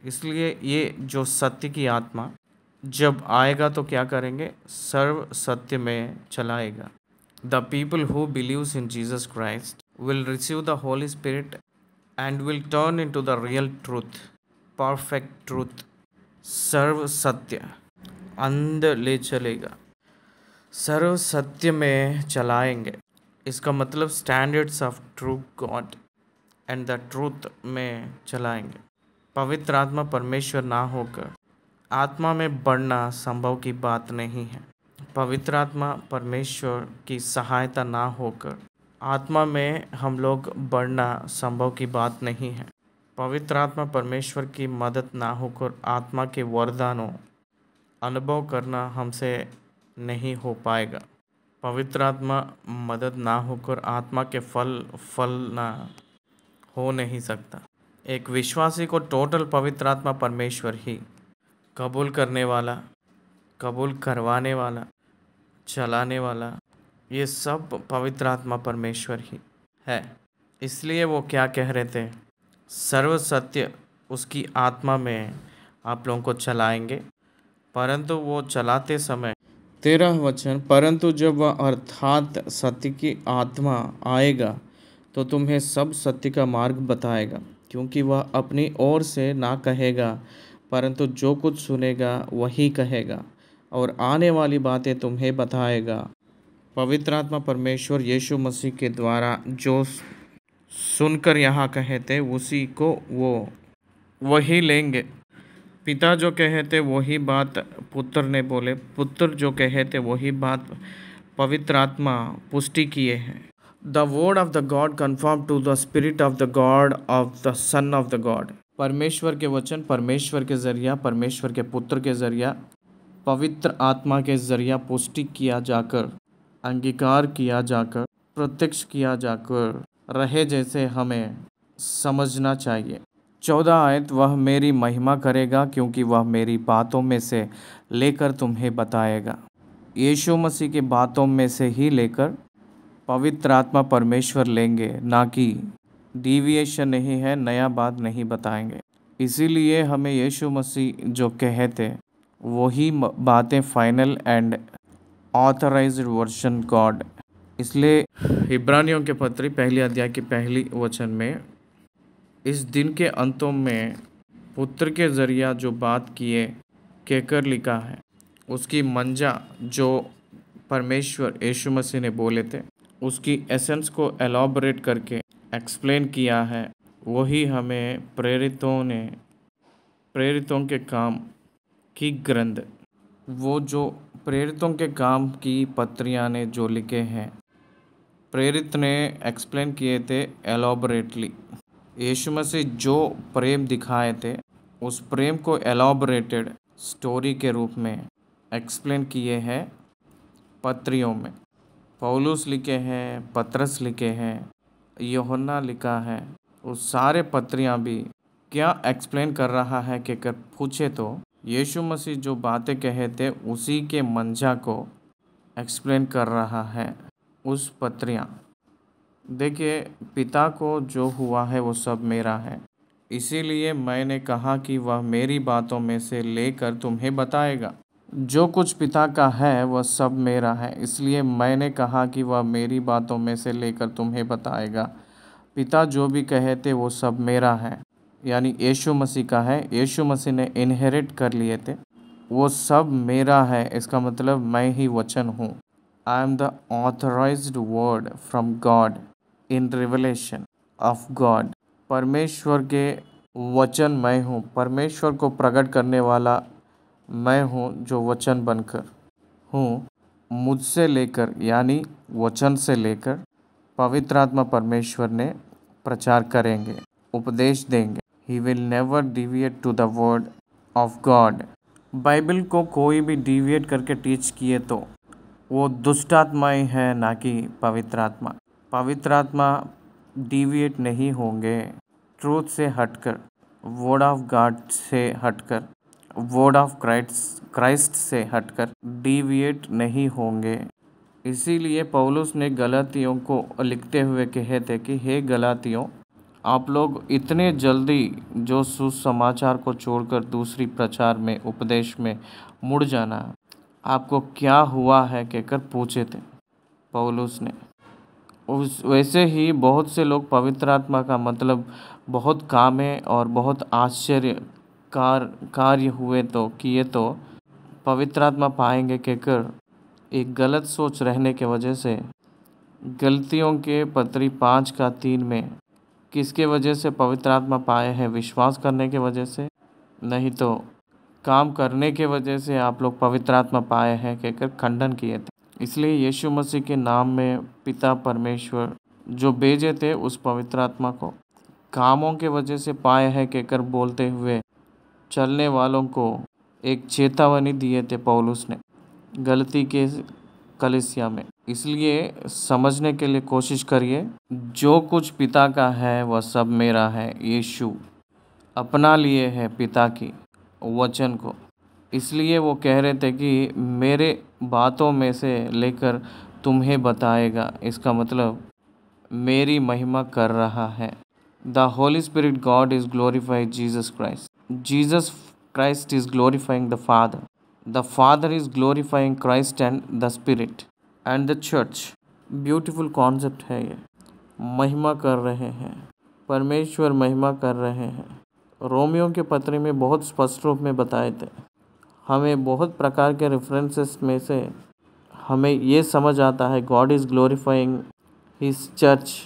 इसलिए ये जो सत्य की आत्मा जब आएगा तो क्या करेंगे? सर्व सत्य में चलाएगा। The people who believes in Jesus Christ will receive the Holy spirit and will turn into the real truth, perfect truth, सर्व सत्य अंदर ले चलेगा, सर्व सत्य में चलाएंगे। इसका मतलब standards of true God and the truth में चलाएंगे। पवित्र आत्मा परमेश्वर ना होकर आत्मा में बढ़ना संभव की बात नहीं है। पवित्र आत्मा परमेश्वर की सहायता ना होकर आत्मा में हम लोग बढ़ना संभव की बात नहीं है। पवित्र आत्मा परमेश्वर की मदद ना होकर आत्मा के वरदानों अनुभव करना हमसे नहीं हो पाएगा। पवित्र आत्मा मदद ना होकर आत्मा के फलना हो नहीं सकता। एक विश्वासी को टोटल पवित्र आत्मा परमेश्वर ही कबूल करने वाला, कबूल करवाने वाला, चलाने वाला, ये सब पवित्र आत्मा परमेश्वर ही है। इसलिए वो क्या कह रहे थे? सर्व सत्य उसकी आत्मा में आप लोगों को चलाएंगे, परंतु वो चलाते समय 13 वचन, परंतु जब वह अर्थात सत्य की आत्मा आएगा तो तुम्हें सब सत्य का मार्ग बताएगा, क्योंकि वह अपनी ओर से ना कहेगा, परंतु जो कुछ सुनेगा वही कहेगा और आने वाली बातें तुम्हें बताएगा। पवित्र आत्मा परमेश्वर यीशु मसीह के द्वारा जो सुनकर यहाँ कहे थे उसी को वो वही लेंगे। पिता जो कहे थे वही बात पुत्र ने बोले, पुत्र जो कहे थे वही बात पवित्र आत्मा पुष्टि किए हैं। The word of the God confirm to the spirit of the God of the son of the God. परमेश्वर के वचन परमेश्वर के जरिया, परमेश्वर के पुत्र के जरिया, पवित्र आत्मा के जरिया पुष्टि किया जाकर, अंगीकार किया जाकर, प्रत्यक्ष किया जाकर रहे जैसे हमें समझना चाहिए। 14 आयत, वह मेरी महिमा करेगा क्योंकि वह मेरी बातों में से लेकर तुम्हें बताएगा। यीशु मसीह की बातों में से ही लेकर पवित्र आत्मा परमेश्वर लेंगे, ना कि डिविएशन नहीं है, नया बात नहीं बताएंगे। इसीलिए हमें यीशु मसीह जो कहे थे वही बातें final and authorised version God. इसलिए इब्रानियों के पत्री 1 अध्याय की 1 वचन में इस दिन के अंतों में पुत्र के जरिया जो बात किए कहकर लिखा है, उसकी मंजा जो परमेश्वर यीशु मसीह ने बोले थे उसकी एसेंस को एलॉबरेट करके एक्सप्लेन किया है। वही हमें प्रेरितों के काम की ग्रंथ, वो जो प्रेरितों के काम की पत्रियाँ ने जो लिखे हैं, प्रेरित ने एक्सप्लेन किए थे एलॉबरेटली। यीशु मसीह जो प्रेम दिखाए थे उस प्रेम को एलॉबरेटेड स्टोरी के रूप में एक्सप्लेन किए हैं पत्रियों में। पौलुस लिखे हैं, पतरस लिखे हैं, यूहन्ना लिखा है। उस सारे पत्रियाँ भी क्या एक्सप्लेन कर रहा है कि कर पूछे तो यीशु मसीह जो बातें कहे थे उसी के मंजा को एक्सप्लेन कर रहा है उस पत्रियाँ। देखिए, पिता को जो हुआ है वो सब मेरा है, इसीलिए मैंने कहा कि वह मेरी बातों में से लेकर तुम्हें बताएगा। जो कुछ पिता का है वह सब मेरा है, इसलिए मैंने कहा कि वह मेरी बातों में से लेकर तुम्हें बताएगा। पिता जो भी कहे थे वो सब मेरा है, यानी यीशु मसीह का है, यीशु मसीह ने इनहेरिट कर लिए थे, वो सब मेरा है। इसका मतलब मैं ही वचन हूँ। I am the authorised word from God in revelation of God. परमेश्वर के वचन मैं हूँ, परमेश्वर को प्रकट करने वाला मैं हूँ, जो वचन बनकर हूँ। मुझसे लेकर यानी वचन से लेकर पवित्र आत्मा परमेश्वर ने प्रचार करेंगे, उपदेश देंगे। He will never deviate to the word of God. Bible को कोई भी डिविएट करके टीच किए तो वो दुष्ट आत्माएं है, ना कि पवित्र आत्मा। पवित्र आत्मा डिविएट नहीं होंगे ट्रूथ से हटकर, वर्ड ऑफ गॉड से हटकर, वर्ड ऑफ क्राइस्ट से हटकर डिविएट नहीं होंगे। इसीलिए पौलुस ने गलातियों को लिखते हुए कहे थे कि हे गलातियों, आप लोग इतने जल्दी जो सुसमाचार को छोड़कर दूसरी प्रचार में, उपदेश में मुड़ जाना, आपको क्या हुआ है कहकर पूछे थे पौलुस ने। वैसे ही बहुत से लोग पवित्र आत्मा का मतलब बहुत कामें और बहुत आश्चर्य कार्य हुए तो किए तो पवित्र आत्मा पाएंगे कहकर एक गलत सोच रहने के वजह से गलतियों के पत्री 5:3 में किसके वजह से पवित्र आत्मा पाए हैं? विश्वास करने के वजह से, नहीं तो काम करने के वजह से आप लोग पवित्र आत्मा पाए हैं कहकर खंडन किए थे। इसलिए यीशु मसीह के नाम में पिता परमेश्वर जो भेजे थे उस पवित्र आत्मा को कामों के वजह से पाए हैं कहकर बोलते हुए चलने वालों को एक चेतावनी दिए थे पौलुस ने गलती के कलीसिया में। इसलिए समझने के लिए कोशिश करिए, जो कुछ पिता का है वह सब मेरा है। यीशु अपना लिए है पिता की वचन को, इसलिए वो कह रहे थे कि मेरे बातों में से लेकर तुम्हें बताएगा। इसका मतलब मेरी महिमा कर रहा है। The Holy spirit God is glorified Jesus Christ. Jesus Christ is glorifying the Father. The Father is glorifying Christ and the Spirit and the Church. Beautiful concept है ये। महिमा कर रहे हैं, परमेश्वर महिमा कर रहे हैं। रोमियो के पत्र में बहुत स्पष्ट रूप में बताए थे। हमें बहुत प्रकार के रेफरेंसेस में से हमें ये समझ आता है God is glorifying his church.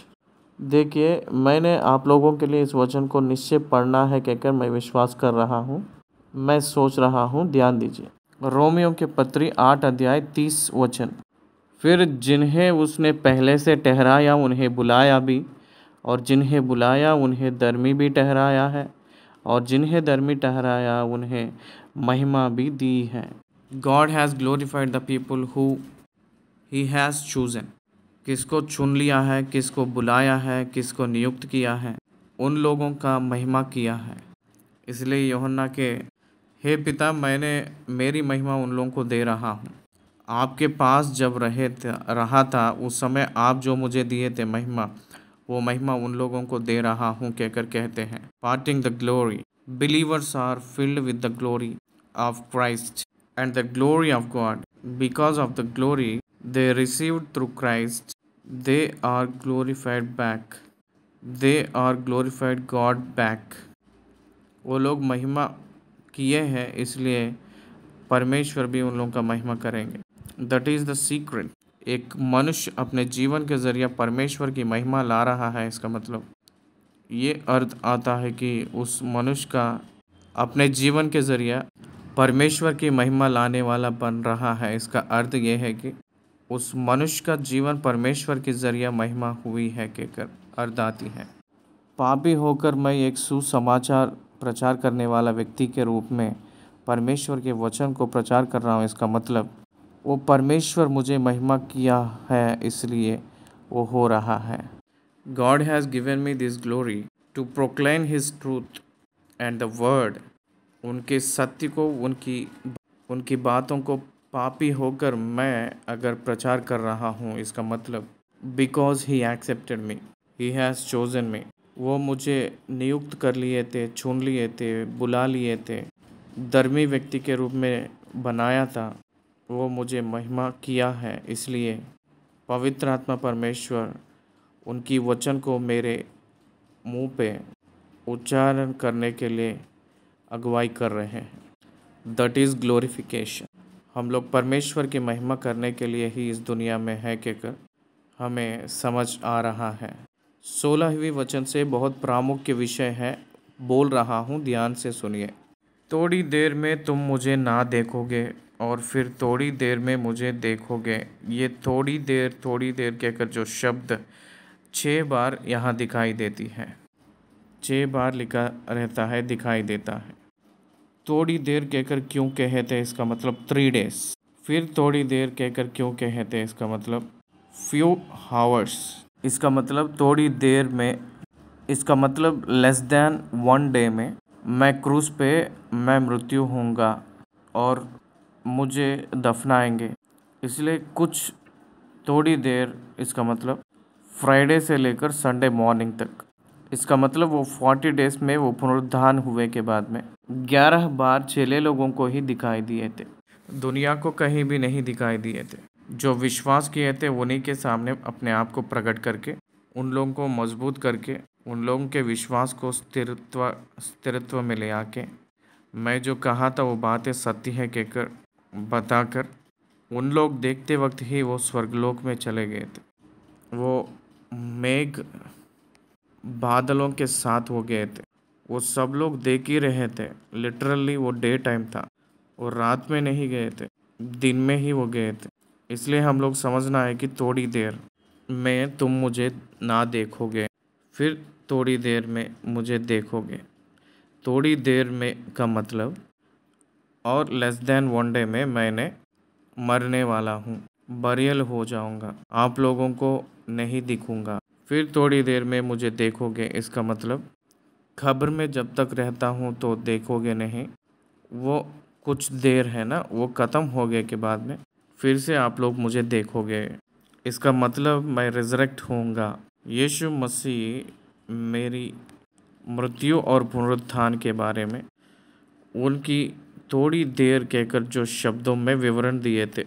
देखिए, मैंने आप लोगों के लिए इस वचन को निश्चय पढ़ना है कहकर मैं विश्वास कर रहा हूँ, मैं सोच रहा हूँ। ध्यान दीजिए, रोमियो के पत्री 8:30 फिर जिन्हें उसने पहले से ठहराया उन्हें बुलाया भी, और जिन्हें बुलाया उन्हें धर्मी भी ठहराया है, और जिन्हें धर्मी ठहराया उन्हें महिमा भी दी है। God has glorified the people who he has chosen. किसको चुन लिया है, किसको बुलाया है, किसको नियुक्त किया है, उन लोगों का महिमा किया है। इसलिए यूहन्ना के हे पिता, मैंने मेरी महिमा उन लोगों को दे रहा हूँ। आपके पास जब रहा था उस समय आप जो मुझे दिए थे महिमा, वो महिमा उन लोगों को दे रहा हूँ कहकर कहते हैं। Parting the glory, believers are filled with the glory of Christ and the glory of God. Because of the glory they received through Christ, they are glorified back. They are glorified God back. वो लोग महिमा किए हैं, इसलिए परमेश्वर भी उन लोगों का महिमा करेंगे। That is the secret. एक मनुष्य अपने जीवन के ज़रिए परमेश्वर की महिमा ला रहा है, इसका मतलब ये अर्थ आता है कि उस मनुष्य का अपने जीवन के ज़रिए परमेश्वर की महिमा लाने वाला बन रहा है। इसका अर्थ ये है कि उस मनुष्य का जीवन परमेश्वर के ज़रिए महिमा हुई है कहकर अर्थ आती है। पापी होकर मैं एक सुसमाचार प्रचार करने वाला व्यक्ति के रूप में परमेश्वर के वचन को प्रचार कर रहा हूँ। इसका मतलब वो परमेश्वर मुझे महिमा किया है, इसलिए वो हो रहा है। God has given me this glory to proclaim his truth and the word. उनके सत्य को, उनकी बातों को पापी होकर मैं अगर प्रचार कर रहा हूँ, इसका मतलब because he accepted me, he has chosen me. वो मुझे नियुक्त कर लिए थे, चुन लिए थे, बुला लिए थे, धर्मी व्यक्ति के रूप में बनाया था, वो मुझे महिमा किया है। इसलिए पवित्र आत्मा परमेश्वर उनकी वचन को मेरे मुंह पे उच्चारण करने के लिए अगुवाई कर रहे हैं। That is glorification. हम लोग परमेश्वर की महिमा करने के लिए ही इस दुनिया में है कहकर हमें समझ आ रहा है। 16वीं वचन से बहुत प्रामुख्य विषय है, बोल रहा हूँ, ध्यान से सुनिए। थोड़ी देर में तुम मुझे ना देखोगे और फिर थोड़ी देर में मुझे देखोगे। ये थोड़ी देर कहकर जो शब्द 6 बार यहाँ दिखाई देती है, 6 बार लिखा रहता है, दिखाई देता है। थोड़ी देर कहकर क्यों कहते हैं, इसका मतलब 3 डेज। फिर थोड़ी देर कहकर क्यों कहते हैं, इसका मतलब फ्यू हावर्स। इसका मतलब थोड़ी देर में, इसका मतलब लेस देन 1 डे में मैं क्रूस पे मैं मृत्यु होऊंगा और मुझे दफनाएंगे। इसलिए कुछ थोड़ी देर, इसका मतलब फ्राइडे से लेकर संडे मॉर्निंग तक। इसका मतलब वो 40 डेज में वो पुनरुत्थान हुए के बाद में 11 बार चेले लोगों को ही दिखाई दिए थे, दुनिया को कहीं भी नहीं दिखाई दिए थे। जो विश्वास किए थे उन्हीं के सामने अपने आप को प्रकट करके, उन लोगों को मजबूत करके, उन लोगों के विश्वास को स्थिरत्व में ले आके, मैं जो कहा था वो बातें सत्य है कहकर बताकर, उन लोग देखते वक्त ही वो स्वर्गलोक में चले गए थे। वो मेघ बादलों के साथ हो गए थे। वो सब लोग देख ही रहे थे। लिटरली वो डे टाइम था, वो रात में नहीं गए थे, दिन में ही वो गए थे। इसलिए हम लोग समझना है कि थोड़ी देर में तुम मुझे ना देखोगे, फिर थोड़ी देर में मुझे देखोगे। थोड़ी देर में का मतलब और लेस देन 1 डे में मैंने मरने वाला हूँ, बरियल हो जाऊँगा, आप लोगों को नहीं दिखूँगा। फिर थोड़ी देर में मुझे देखोगे, इसका मतलब खबर में जब तक रहता हूँ तो देखोगे नहीं, वो कुछ देर है ना, वो ख़त्म हो गए के बाद में फिर से आप लोग मुझे देखोगे। इसका मतलब मैं रिजरेक्ट होऊंगा। यीशु मसीह मेरी मृत्यु और पुनरुत्थान के बारे में उनकी थोड़ी देर कहकर जो शब्दों में विवरण दिए थे,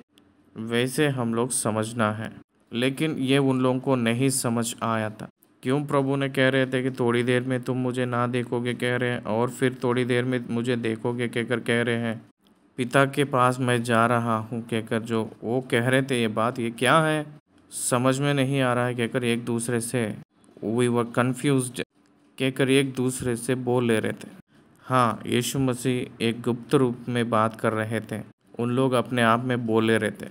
वैसे हम लोग समझना है। लेकिन ये उन लोगों को नहीं समझ आया था। क्यों प्रभु ने कह रहे थे कि थोड़ी देर में तुम मुझे ना देखोगे कह रहे हैं, और फिर थोड़ी देर में मुझे देखोगे कहकर कह रहे हैं। पिता के पास मैं जा रहा हूँ कहकर जो वो कह रहे थे, ये बात ये क्या है, समझ में नहीं आ रहा है कहकर एक दूसरे से वी वर कन्फ्यूज्ड कहकर एक दूसरे से बोल ले रहे थे। हाँ, यीशु मसीह एक गुप्त रूप में बात कर रहे थे, उन लोग अपने आप में बोले रहे थे।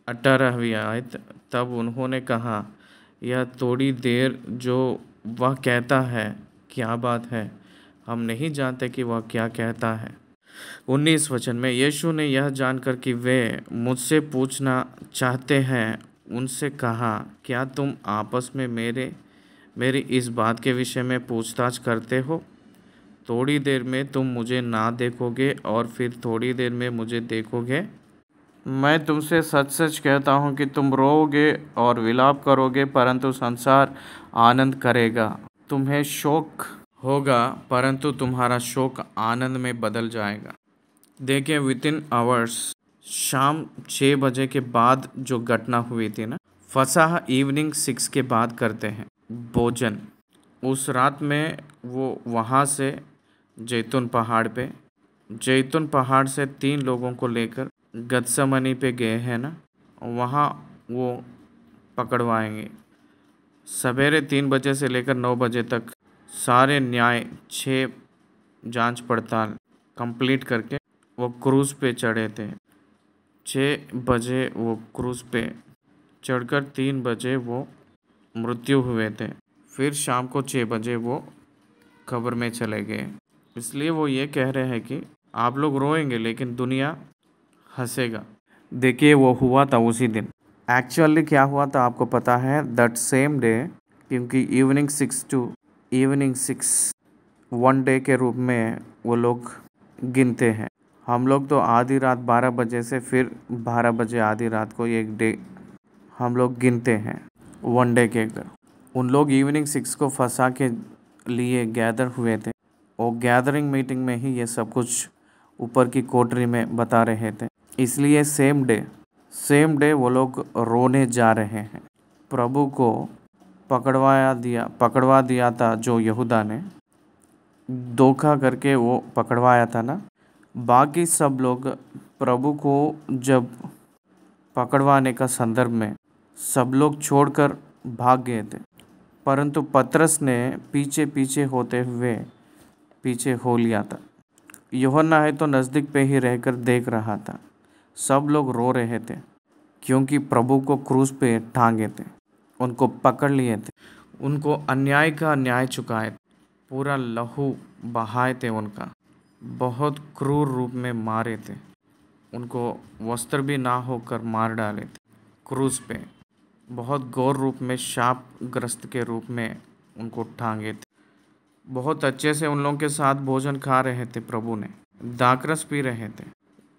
18वीं आयत, तब उन्होंने कहा, यह थोड़ी देर जो वह कहता है क्या बात है, हम नहीं जानते कि वह क्या कहता है। 19 वचन में, यीशु ने यह जानकर कि वे मुझसे पूछना चाहते हैं, उनसे कहा, क्या तुम आपस में मेरी इस बात के विषय में पूछताछ करते हो? थोड़ी देर में तुम मुझे ना देखोगे और फिर थोड़ी देर में मुझे देखोगे। मैं तुमसे सच सच कहता हूँ कि तुम रोओगे और विलाप करोगे, परंतु संसार आनंद करेगा। तुम्हें शोक होगा, परंतु तुम्हारा शोक आनंद में बदल जाएगा। देखिए, विदिन आवर्स, शाम 6 बजे के बाद जो घटना हुई थी ना, फसह इवनिंग 6 के बाद करते हैं भोजन। उस रात में वो वहाँ से जैतून पहाड़ से 3 लोगों को लेकर गत्समनी पे गए हैं ना, वहाँ वो पकड़वाएंगे। सवेरे 3 बजे से लेकर 9 बजे तक सारे न्याय 6 जांच पड़ताल कंप्लीट करके वो क्रूज़ पे चढ़े थे। 6 बजे वो क्रूज़ पे चढ़कर 3 बजे वो मृत्यु हुए थे। फिर शाम को 6 बजे वो कब्र में चले गए। इसलिए वो ये कह रहे हैं कि आप लोग रोएंगे लेकिन दुनिया हंसेगा। देखिए, वो हुआ था उसी दिन। एक्चुअली क्या हुआ था आपको पता है? दैट सेम डे, क्योंकि इवनिंग 6 1 डे के रूप में वो लोग गिनते हैं। हम लोग तो आधी रात 12 बजे से फिर 12 बजे आधी रात को एक डे हम लोग गिनते हैं 1 डे के। उन लोग इवनिंग 6 को फंसा के लिए गैदर हुए थे, और गैदरिंग मीटिंग में ही ये सब कुछ ऊपर की कोठरी में बता रहे थे। इसलिए सेम डे वो लोग रोने जा रहे हैं, प्रभु को पकड़वा दिया था, जो यहूदा ने धोखा करके वो पकड़वाया था ना, बाकी सब लोग प्रभु को जब पकड़वाने का संदर्भ में सब लोग छोड़कर भाग गए थे, परंतु पतरस ने पीछे पीछे होते हुए पीछे हो लिया था। यूहन्ना है तो नज़दीक पे ही रहकर देख रहा था। सब लोग रो रहे थे क्योंकि प्रभु को क्रूस पे टांगे थे, उनको पकड़ लिए थे, उनको अन्याय का न्याय चुकाए थे, पूरा लहू बहाए थे, उनका बहुत क्रूर रूप में मारे थे, उनको वस्त्र भी ना होकर मार डाले थे क्रूस पे, बहुत घोर रूप में शाप ग्रस्त के रूप में उनको टांगे थे। बहुत अच्छे से उन लोगों के साथ भोजन खा रहे थे, प्रभु ने दाखरस पी रहे थे।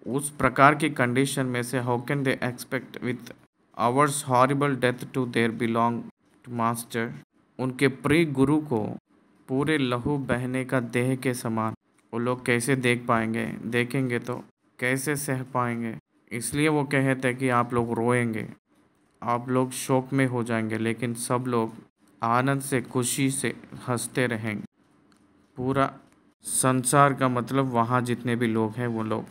उस प्रकार की कंडीशन में से how can they expect with ours horrible death to their belong to master. उनके प्रिय गुरु को पूरे लहू बहने का देह के समान वो लोग कैसे देख पाएंगे, देखेंगे तो कैसे सह पाएंगे। इसलिए वो कहते हैं कि आप लोग रोएंगे, आप लोग शोक में हो जाएंगे, लेकिन सब लोग आनंद से खुशी से हंसते रहेंगे। पूरा संसार का मतलब वहाँ जितने भी लोग हैं वो लोग,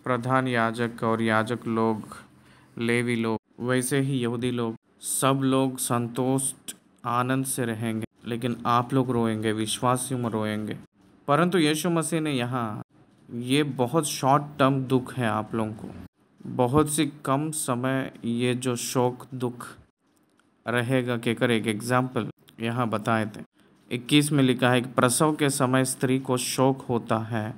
प्रधान याजक और याजक लोग, लेवी लोग, वैसे ही यहूदी लोग, सब लोग संतुष्ट आनंद से रहेंगे, लेकिन आप लोग रोएंगे, विश्वासियों में रोएंगे। परंतु यीशु मसीह ने यहाँ ये बहुत शॉर्ट टर्म दुख है आप लोगों को, बहुत सी कम समय ये जो शोक दुख रहेगा कहकर एक एग्जाम्पल यहाँ बताए थे। 21 में लिखा है कि प्रसव के समय स्त्री को शोक होता है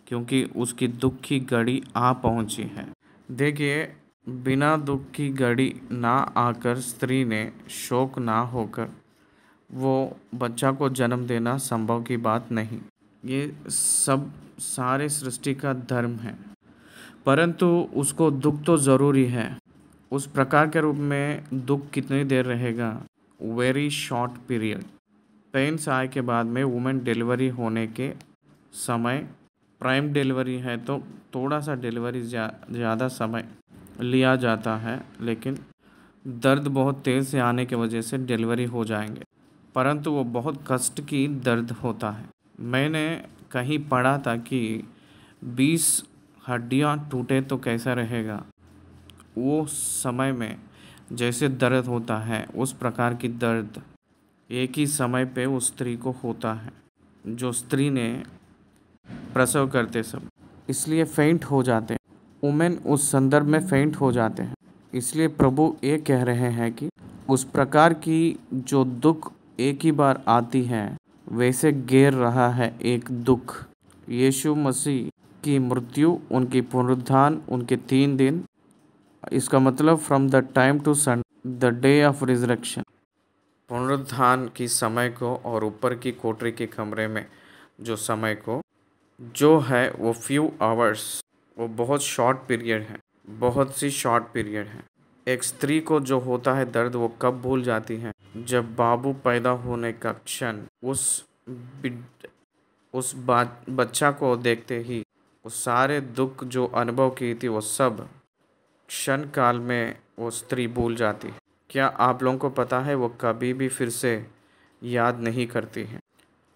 क्योंकि उसकी दुख की घड़ी आ पहुँची है। देखिए, बिना दुख की घड़ी ना आकर स्त्री ने शोक ना होकर वो बच्चा को जन्म देना संभव की बात नहीं। ये सब सारे सृष्टि का धर्म है, परंतु उसको दुख तो ज़रूरी है। उस प्रकार के रूप में दुख कितनी देर रहेगा? Very short period. पेन्स आए के बाद में वुमेन डिलीवरी होने के समय, प्राइम डिलीवरी है तो थोड़ा सा डिलीवरी ज़्यादा समय लिया जाता है, लेकिन दर्द बहुत तेज़ से आने की वजह से डिलीवरी हो जाएंगे, परंतु वो बहुत कष्ट की दर्द होता है। मैंने कहीं पढ़ा था कि 20 हड्डियाँ टूटे तो कैसा रहेगा, वो समय में जैसे दर्द होता है उस प्रकार की दर्द एक ही समय पे उस स्त्री को होता है, जो स्त्री ने प्रसव करते सब, इसलिए फेंट हो जाते हैं। वुमेन उस संदर्भ में फेंट हो जाते हैं। इसलिए प्रभु ये कह रहे हैं कि उस प्रकार की जो दुख एक ही बार आती है, वैसे घेर रहा है एक दुख, यीशु मसीह की मृत्यु, उनकी पुनरुत्थान, उनके 3 दिन, इसका मतलब from the time to sun the day of resurrection, पुनरुत्थान की समय को और ऊपर की कोठरी के कमरे में जो समय को जो है वो फ्यू आवर्स, वो बहुत शॉर्ट पीरियड है, बहुत सी शॉर्ट पीरियड है। एक स्त्री को जो होता है दर्द वो कब भूल जाती है? जब बाबू पैदा होने का क्षण, उस बच्चा को देखते ही वो सारे दुख जो अनुभव की थी वो सब क्षण काल में वो स्त्री भूल जाती है। क्या आप लोगों को पता है वो कभी भी फिर से याद नहीं करती है,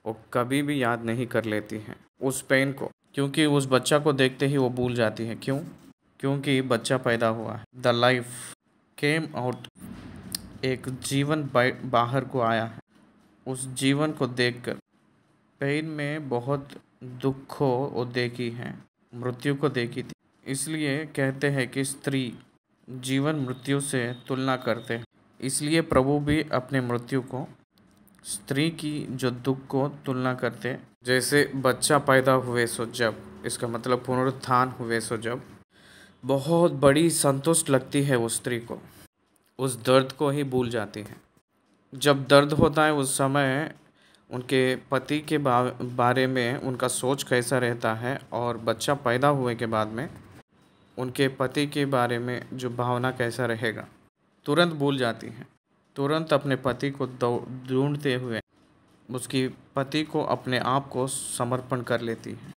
वो कभी भी याद नहीं कर लेती है उस पेन को, क्योंकि उस बच्चा को देखते ही वो भूल जाती है। क्यों? क्योंकि बच्चा पैदा हुआ है, द लाइफ केम आउट, एक जीवन बाहर को आया है। उस जीवन को देखकर पेन में बहुत दुख को वो देखी है, मृत्यु को देखी थी। इसलिए कहते हैं कि स्त्री जीवन मृत्यु से तुलना करते हैं। इसलिए प्रभु भी अपने मृत्यु को स्त्री की जो दुख को तुलना करते, जैसे बच्चा पैदा हुए सो जब, इसका मतलब पुनरुत्थान हुए सो जब, बहुत बड़ी संतुष्ट लगती है उस स्त्री को, उस दर्द को ही भूल जाती है। जब दर्द होता है उस समय उनके पति के बारे में उनका सोच कैसा रहता है, और बच्चा पैदा हुए के बाद में उनके पति के बारे में जो भावना कैसा रहेगा, तुरंत भूल जाती है। तुरंत अपने पति को ढूंढते हुए उसकी पति को अपने आप को समर्पण कर लेती है।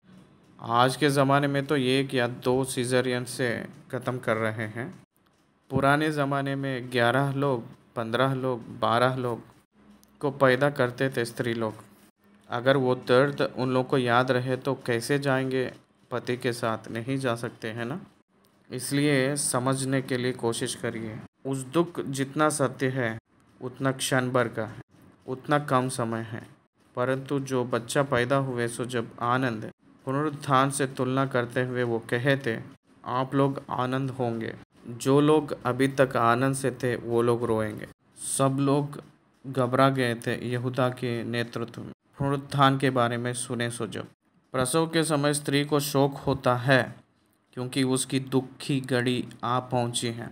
आज के ज़माने में तो 1 या 2 सीजरियन से ख़त्म कर रहे हैं। पुराने ज़माने में 11 लोग, 15 लोग, 12 लोग को पैदा करते थे स्त्री लोग। अगर वो दर्द उन लोग को याद रहे तो कैसे जाएंगे पति के साथ? नहीं जा सकते हैं ना। इसलिए समझने के लिए कोशिश करिए। उस दुख जितना सत्य है उतना क्षण भर का है, उतना कम समय है। परंतु जो बच्चा पैदा हुए सो जब आनंद पुनरुत्थान से तुलना करते हुए वो कहते आप लोग आनंद होंगे। जो लोग अभी तक आनंद से थे वो लोग रोएंगे। सब लोग घबरा गए थे यहूदा के नेतृत्व में पुनरुत्थान के बारे में सुने सो जब। प्रसव के समय स्त्री को शोक होता है क्योंकि उसकी दुख की घड़ी आ पहुंची है।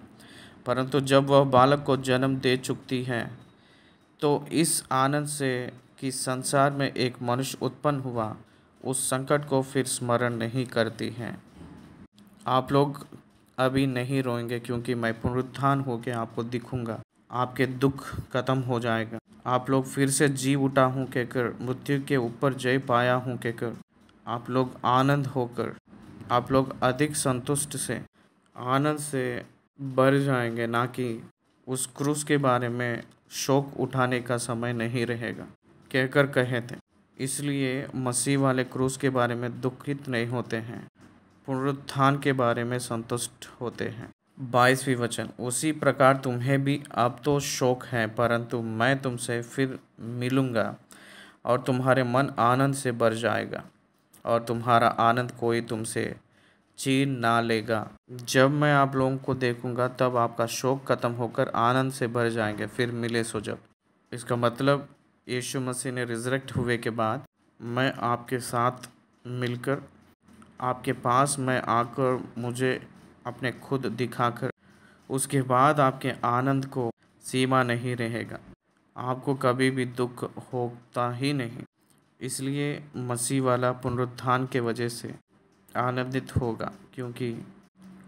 परंतु जब वह बालक को जन्म दे चुकती है तो इस आनंद से कि संसार में एक मनुष्य उत्पन्न हुआ उस संकट को फिर स्मरण नहीं करती हैं। आप लोग अभी नहीं रोएंगे क्योंकि मैं पुनरुत्थान होकर आपको दिखूंगा। आपके दुख खत्म हो जाएगा। आप लोग फिर से जी उठा हूँ कहकर, मृत्यु के ऊपर जय पाया हूँ कहकर आप लोग आनंद होकर, आप लोग अधिक संतुष्ट से आनंद से भर जाएंगे, ना कि उस क्रूस के बारे में शोक उठाने का समय नहीं रहेगा कहकर कहे थे। इसलिए मसीह वाले क्रूस के बारे में दुखित नहीं होते हैं, पुनरुत्थान के बारे में संतुष्ट होते हैं। 22वीं वचन, उसी प्रकार तुम्हें भी अब तो शोक है परंतु मैं तुमसे फिर मिलूँगा और तुम्हारे मन आनंद से भर जाएगा और तुम्हारा आनंद कोई तुमसे छीन ना लेगा। जब मैं आप लोगों को देखूंगा तब आपका शोक खत्म होकर आनंद से भर जाएंगे, फिर मिले सो जब। इसका मतलब यीशु मसीह ने रिजरेक्ट हुए के बाद मैं आपके साथ मिलकर, आपके पास मैं आकर मुझे अपने खुद दिखाकर, उसके बाद आपके आनंद को सीमा नहीं रहेगा। आपको कभी भी दुख होता ही नहीं। इसलिए मसीह वाला पुनरुत्थान के वजह से आनंदित होगा क्योंकि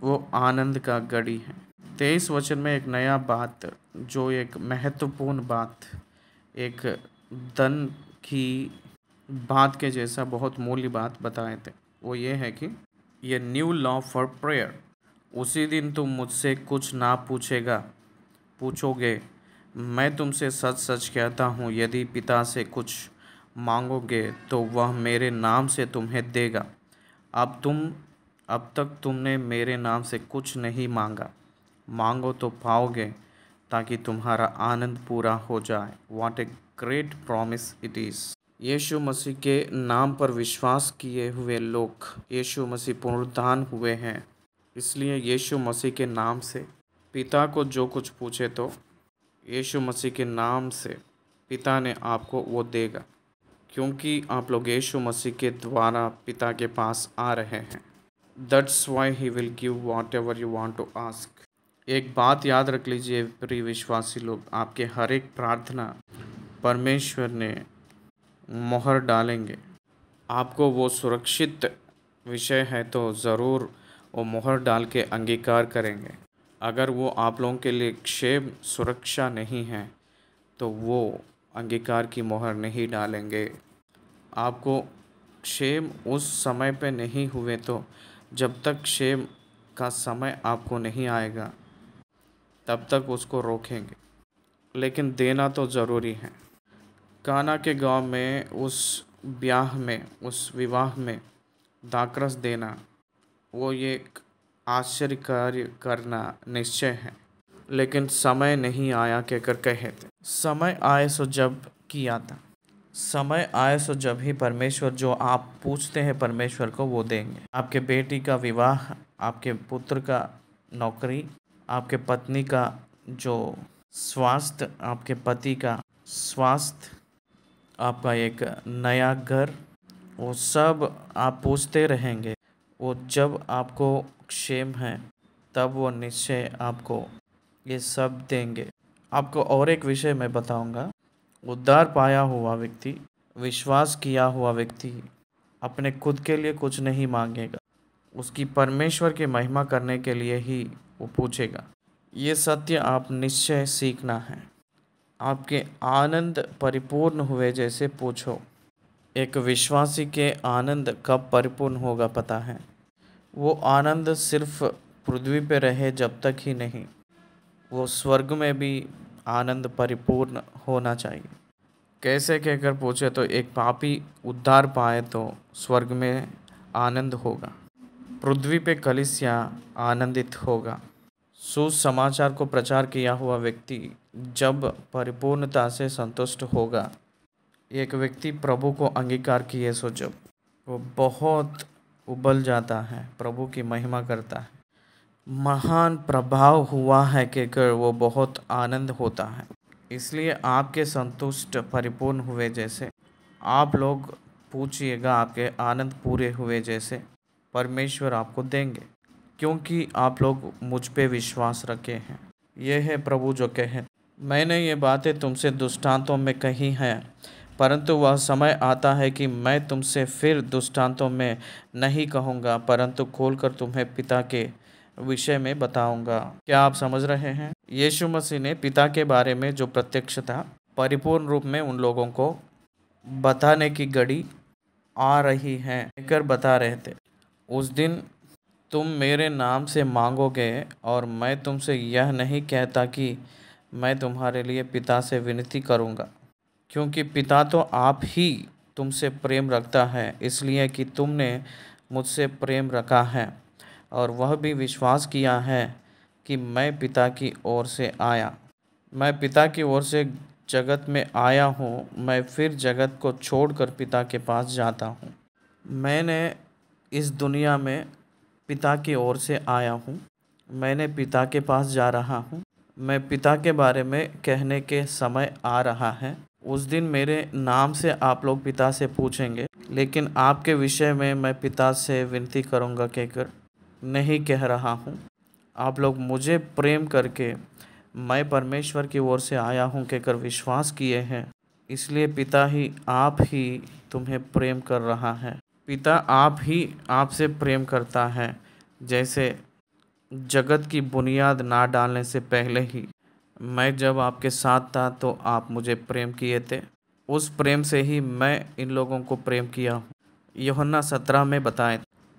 वो आनंद का गढ़ी है। 23 वचन में एक नया बात, जो एक महत्वपूर्ण बात, एक धन की बात के जैसा बहुत मूल्य बात बताए थे। वो ये है कि ये न्यू लॉ फॉर प्रेयर। उसी दिन तुम मुझसे कुछ ना पूछोगे। मैं तुमसे सच सच कहता हूँ, यदि पिता से कुछ मांगोगे तो वह मेरे नाम से तुम्हें देगा। अब तक तुमने मेरे नाम से कुछ नहीं मांगा। मांगो तो पाओगे ताकि तुम्हारा आनंद पूरा हो जाए। What a great promise it is. Yeshu Masih के नाम पर विश्वास किए हुए लोग, यीशु मसीह पुनरुत्थान हुए हैं, इसलिए यीशु मसीह के नाम से पिता को जो कुछ पूछे तो यीशु मसीह के नाम से पिता ने आपको वो देगा, क्योंकि आप लोग यीशु मसीह के द्वारा पिता के पास आ रहे हैं। That's why he will give whatever you want to ask. एक बात याद रख लीजिए प्रिय विश्वासी लोग, आपके हर एक प्रार्थना परमेश्वर ने मोहर डालेंगे। आपको वो सुरक्षित विषय है तो ज़रूर वो मोहर डाल के अंगीकार करेंगे। अगर वो आप लोगों के लिए क्षेम सुरक्षा नहीं है तो वो अंगीकार की मोहर नहीं डालेंगे। आपको क्षेम उस समय पे नहीं हुए तो जब तक क्षेम का समय आपको नहीं आएगा तब तक उसको रोकेंगे, लेकिन देना तो ज़रूरी है। काना के गांव में उस ब्याह में, उस विवाह में दाखरस देना, वो ये आश्चर्य कार्य करना निश्चय है, लेकिन समय नहीं आया कहकर कहे थे। समय आए सो जब किया था, समय आए सो जब ही परमेश्वर जो आप पूछते हैं परमेश्वर को वो देंगे। आपके बेटी का विवाह, आपके पुत्र का नौकरी, आपके पत्नी का जो स्वास्थ्य, आपके पति का स्वास्थ्य, आपका एक नया घर, वो सब आप पूछते रहेंगे। वो जब आपको क्षेम है तब वो निश्चय आपको ये सब देंगे। आपको और एक विषय मैं बताऊंगा। उद्धार पाया हुआ व्यक्ति, विश्वास किया हुआ व्यक्ति अपने खुद के लिए कुछ नहीं मांगेगा, उसकी परमेश्वर की महिमा करने के लिए ही वो पूछेगा। ये सत्य आप निश्चय सीखना है। आपके आनंद परिपूर्ण हुए जैसे पूछो। एक विश्वासी के आनंद कब परिपूर्ण होगा पता है? वो आनंद सिर्फ पृथ्वी पे रहे जब तक ही नहीं, वो स्वर्ग में भी आनंद परिपूर्ण होना चाहिए। कैसे कहकर पूछे तो एक पापी उद्धार पाए तो स्वर्ग में आनंद होगा, पृथ्वी पे कलीसिया आनंदित होगा। सुसमाचार को प्रचार किया हुआ व्यक्ति जब परिपूर्णता से संतुष्ट होगा, एक व्यक्ति प्रभु को अंगीकार किए सो जब वो बहुत उबल जाता है, प्रभु की महिमा करता है, महान प्रभाव हुआ है कहकर वो बहुत आनंद होता है। इसलिए आपके संतुष्ट परिपूर्ण हुए जैसे आप लोग पूछिएगा, आपके आनंद पूरे हुए जैसे परमेश्वर आपको देंगे, क्योंकि आप लोग मुझ पे विश्वास रखे हैं। यह है प्रभु जो कहे, मैंने ये बातें तुमसे दृष्टांतों में कही हैं, परंतु वह समय आता है कि मैं तुमसे फिर दृष्टांतों में नहीं कहूँगा, परंतु खोलकर तुम्हें पिता के विषय में बताऊंगा। क्या आप समझ रहे हैं? यीशु मसीह ने पिता के बारे में जो प्रत्यक्षता परिपूर्ण रूप में उन लोगों को बताने की घड़ी आ रही है कहकर बता रहे थे। उस दिन तुम मेरे नाम से मांगोगे और मैं तुमसे यह नहीं कहता कि मैं तुम्हारे लिए पिता से विनती करूंगा, क्योंकि पिता तो आप ही तुमसे प्रेम रखता है, इसलिए कि तुमने मुझसे प्रेम रखा है और वह भी विश्वास किया है कि मैं पिता की ओर से आया। मैं पिता की ओर से जगत में आया हूँ, मैं फिर जगत को छोड़कर पिता के पास जाता हूँ। मैंने इस दुनिया में पिता की ओर से आया हूँ, मैंने पिता के पास जा रहा हूँ। मैं पिता के बारे में कहने के समय आ रहा है। उस दिन मेरे नाम से आप लोग पिता से पूछेंगे, लेकिन आपके विषय में मैं पिता से विनती करूँगा कहकर नहीं कह रहा हूँ। आप लोग मुझे प्रेम करके मैं परमेश्वर की ओर से आया हूँ कहकर विश्वास किए हैं, इसलिए पिता ही आप ही तुम्हें प्रेम कर रहा है। पिता आप ही आपसे प्रेम करता है, जैसे जगत की बुनियाद ना डालने से पहले ही मैं जब आपके साथ था तो आप मुझे प्रेम किए थे। उस प्रेम से ही मैं इन लोगों को प्रेम किया हूँ। यूहन्ना 17 में बताएं,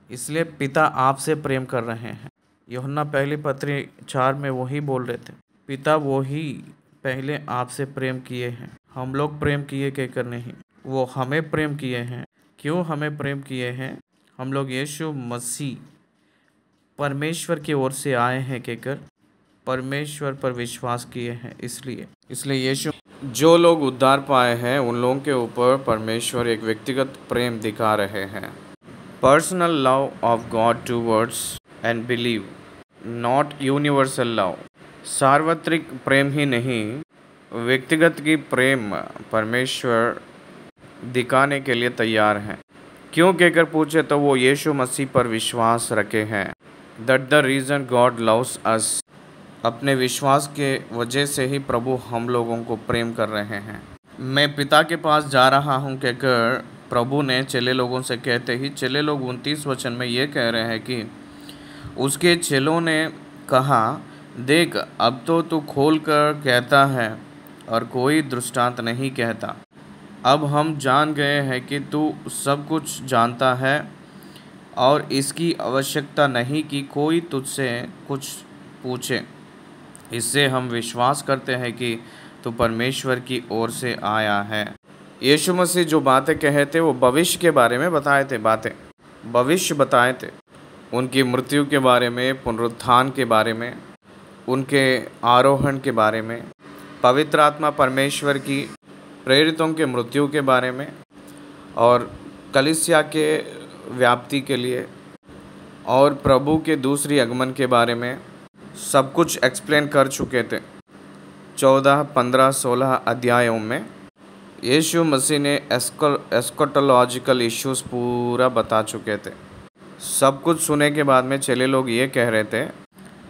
इसलिए पिता आपसे प्रेम कर रहे हैं। यूहन्ना पहली पत्री 4 में वही बोल रहे थे, पिता वही पहले आपसे प्रेम किए हैं। हम लोग प्रेम किए कहकर नहीं, वो हमें प्रेम किए हैं। क्यों हमें प्रेम किए हैं? हम लोग यीशु मसीह परमेश्वर की ओर से आए हैं कहकर परमेश्वर पर विश्वास किए हैं। इसलिए यीशु, जो लोग उद्धार पाए हैं उन लोगों के ऊपर परमेश्वर एक व्यक्तिगत प्रेम दिखा रहे हैं। Personal love of God towards and believe, not universal love. सार्वत्रिक प्रेम ही नहीं, व्यक्तिगत की प्रेम परमेश्वर दिखाने के लिए तैयार हैं। क्यों कहकर पूछे तो वो यीशु मसीह पर विश्वास रखे हैं। That the reason God loves अस। अपने विश्वास के वजह से ही प्रभु हम लोगों को प्रेम कर रहे हैं। मैं पिता के पास जा रहा हूँ कहकर प्रभु ने चेले लोगों से कहते ही चेले लोग 29 वचन में ये कह रहे हैं कि उसके चेलों ने कहा, देख अब तो तू खोल कर कहता है और कोई दृष्टांत नहीं कहता। अब हम जान गए हैं कि तू सब कुछ जानता है और इसकी आवश्यकता नहीं कि कोई तुझसे कुछ पूछे। इससे हम विश्वास करते हैं कि तू परमेश्वर की ओर से आया है। यीशु मसीह जो बातें कहे थे वो भविष्य के बारे में बताए थे, भविष्य बताए थे। उनकी मृत्यु के बारे में, पुनरुत्थान के बारे में, उनके आरोहण के बारे में, पवित्र आत्मा परमेश्वर की प्रेरितों के मृत्यु के बारे में और कलीसिया के व्याप्ति के लिए और प्रभु के दूसरी आगमन के बारे में सब कुछ एक्सप्लेन कर चुके थे। 14, 15, 16 अध्यायों में यीशु मसीह ने एस्कोटोलॉजिकल इश्यूज पूरा बता चुके थे। सब कुछ सुने के बाद में चेले लोग ये कह रहे थे,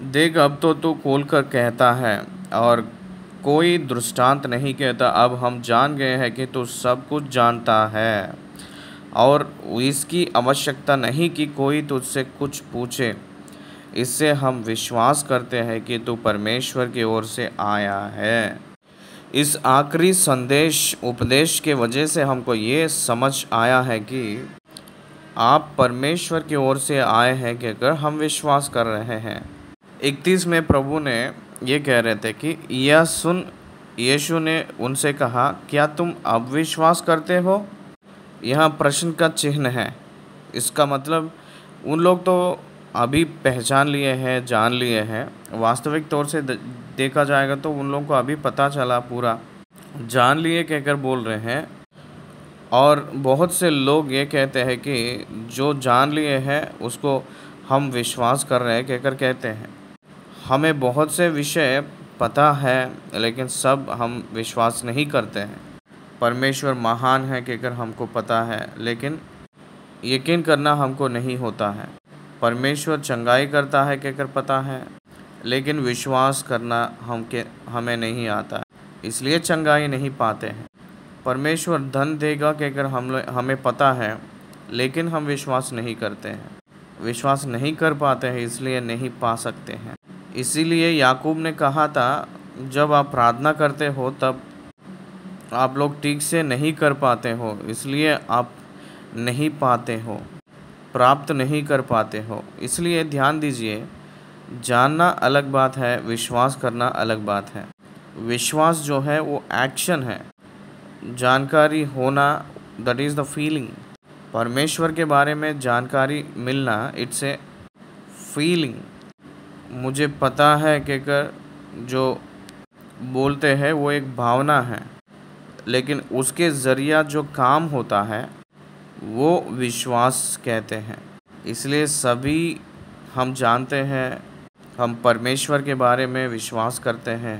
देख अब तो तू खोल कर कहता है और कोई दृष्टांत नहीं कहता। अब हम जान गए हैं कि तू सब कुछ जानता है और इसकी आवश्यकता नहीं कि कोई तुझसे कुछ पूछे। इससे हम विश्वास करते हैं कि तू परमेश्वर की ओर से आया है। इस आखिरी संदेश उपदेश के वजह से हमको ये समझ आया है कि आप परमेश्वर की ओर से आए हैं कहकर हम विश्वास कर रहे हैं। 31 में प्रभु ने ये कह रहे थे कि यह सुन यीशु ने उनसे कहा, क्या तुम अब विश्वास करते हो? यहाँ प्रश्न का चिन्ह है। इसका मतलब उन लोग तो अभी पहचान लिए हैं, जान लिए हैं। वास्तविक तौर से देखा जाएगा तो उन लोगों को अभी पता चला, पूरा जान लिए कहकर बोल रहे हैं। और बहुत से लोग ये कहते हैं कि जो जान लिए हैं उसको हम विश्वास कर रहे हैं कहकर कहते हैं। हमें बहुत से विषय पता है लेकिन सब हम विश्वास नहीं करते हैं। परमेश्वर महान है कहकर हमको पता है लेकिन यकीन करना हमको नहीं होता है। परमेश्वर चंगाई करता है कहकर पता है लेकिन विश्वास करना हमें नहीं आता है, इसलिए चंगाई नहीं पाते हैं। परमेश्वर धन देगा कहकर हमें पता है लेकिन हम विश्वास नहीं करते हैं। विश्वास नहीं कर पाते हैं इसलिए नहीं पा सकते हैं। इसीलिए याकूब ने कहा था, जब आप प्रार्थना करते हो तब आप लोग ठीक से नहीं कर पाते हो, इसलिए आप नहीं पाते हो, प्राप्त नहीं कर पाते हो। इसलिए ध्यान दीजिए, जानना अलग बात है, विश्वास करना अलग बात है। विश्वास जो है वो एक्शन है, जानकारी होना दैट इज़ द फीलिंग। परमेश्वर के बारे में जानकारी मिलना इट्स ए फीलिंग। मुझे पता है कहकर जो बोलते हैं वो एक भावना है, लेकिन उसके ज़रिया जो काम होता है वो विश्वास कहते हैं। इसलिए सभी हम जानते हैं, हम परमेश्वर के बारे में विश्वास करते हैं।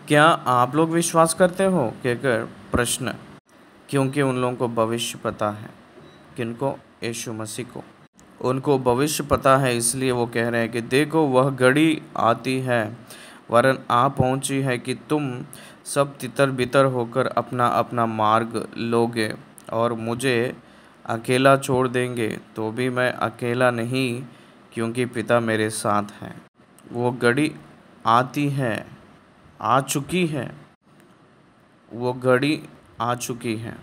क्या आप लोग विश्वास करते हो कहकर प्रश्न, क्योंकि उन लोगों को भविष्य पता है। किनको? यीशु मसीह को। उनको भविष्य पता है, इसलिए वो कह रहे हैं कि देखो वह घड़ी आती है, वरन आ पहुंची है कि तुम सब तितर बितर होकर अपना अपना मार्ग लोगे और मुझे अकेला छोड़ देंगे, तो भी मैं अकेला नहीं, क्योंकि पिता मेरे साथ है। वो घड़ी आती है, आ चुकी है, वो घड़ी आ चुकी है।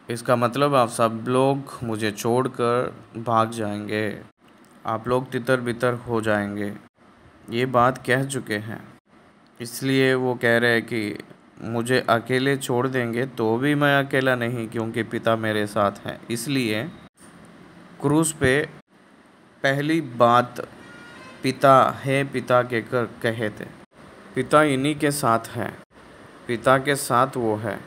इसका मतलब आप सब लोग मुझे छोड़कर भाग जाएंगे, आप लोग तितर बितर हो जाएंगे, ये बात कह चुके हैं। इसलिए वो कह रहे हैं कि मुझे अकेले छोड़ देंगे तो भी मैं अकेला नहीं, क्योंकि पिता मेरे साथ है। इसलिए क्रूस पे पहली बात पिता है, पिता कहकर कहे थे। पिता इन्हीं के साथ है, पिता के साथ वो है।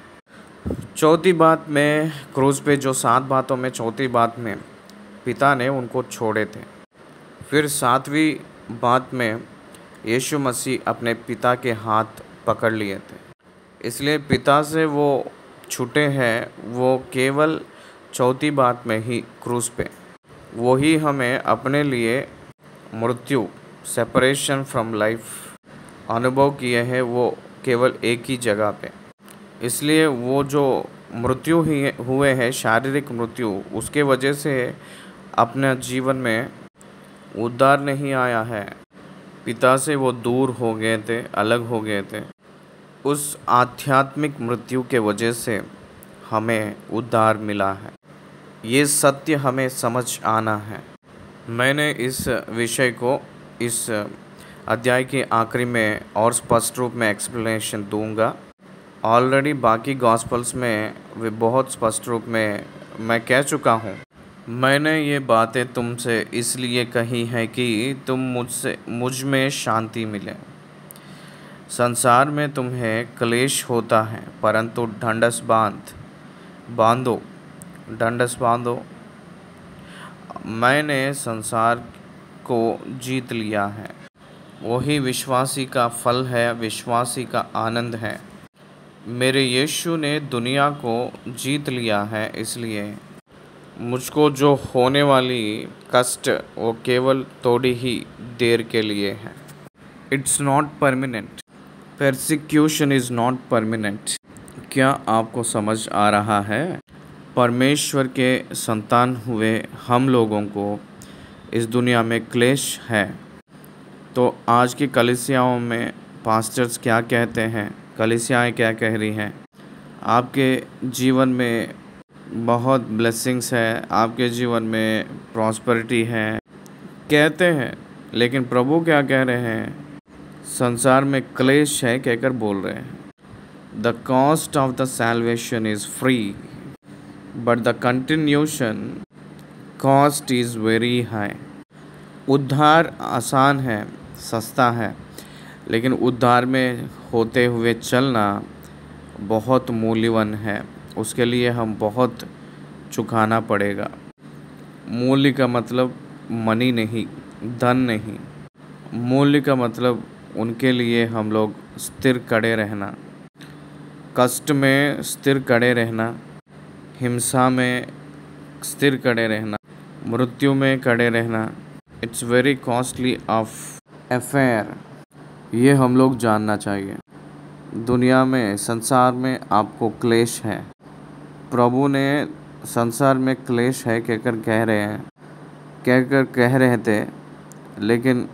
चौथी बात में, क्रूस पे जो 7 बातों में चौथी बात में पिता ने उनको छोड़े थे। फिर 7वीं बात में यीशु मसीह अपने पिता के हाथ पकड़ लिए थे। इसलिए पिता से वो छूटे हैं, वो केवल चौथी बात में ही, क्रूस पे वो ही हमें अपने लिए मृत्यु, सेपरेशन फ्रॉम लाइफ अनुभव किए हैं, वो केवल एक ही जगह पे। इसलिए वो जो मृत्यु ही हुए हैं, शारीरिक मृत्यु, उसके वजह से अपने जीवन में उद्धार नहीं आया है। पिता से वो दूर हो गए थे, अलग हो गए थे। उस आध्यात्मिक मृत्यु के वजह से हमें उद्धार मिला है। ये सत्य हमें समझ आना है। मैंने इस विषय को इस अध्याय के आखिरी में और स्पष्ट रूप में एक्सप्लेनेशन दूंगा। ऑलरेडी बाकी गॉस्पल्स में वे बहुत स्पष्ट रूप में मैं कह चुका हूँ। मैंने ये बातें तुमसे इसलिए कही हैं कि मुझ में शांति मिले। संसार में तुम्हें क्लेश होता है, परंतु ढंढस बांधो। मैंने संसार को जीत लिया है। वही विश्वासी का फल है, विश्वासी का आनंद है। मेरे यीशु ने दुनिया को जीत लिया है, इसलिए मुझको जो होने वाली कष्ट वो केवल थोड़ी ही देर के लिए है। It's not permanent. Persecution is not permanent. क्या आपको समझ आ रहा है? परमेश्वर के संतान हुए हम लोगों को इस दुनिया में क्लेश है। तो आज की कलीसियाओं में पास्टर्स क्या कहते हैं, कलीसियाएँ क्या कह रही हैं? आपके जीवन में बहुत ब्लेसिंग्स है, आपके जीवन में प्रॉस्पेरिटी है कहते हैं, लेकिन प्रभु क्या कह रहे हैं? संसार में क्लेश है कहकर बोल रहे हैं। The cost of the salvation is free but the continuation cost is very high. उद्धार आसान है, सस्ता है, लेकिन उद्धार में होते हुए चलना बहुत मूल्यवान है। उसके लिए हम बहुत चुकाना पड़ेगा। मूल्य का मतलब मनी नहीं, धन नहीं। मूल्य का मतलब उनके लिए हम लोग स्थिर खड़े रहना, कष्ट में स्थिर खड़े रहना, हिंसा में स्थिर खड़े रहना, मृत्यु में खड़े रहना। It's very costly of affair. ये हम लोग जानना चाहिए। दुनिया में, संसार में आपको क्लेश है। प्रभु ने संसार में क्लेश है कहकर कह रहे थे, लेकिन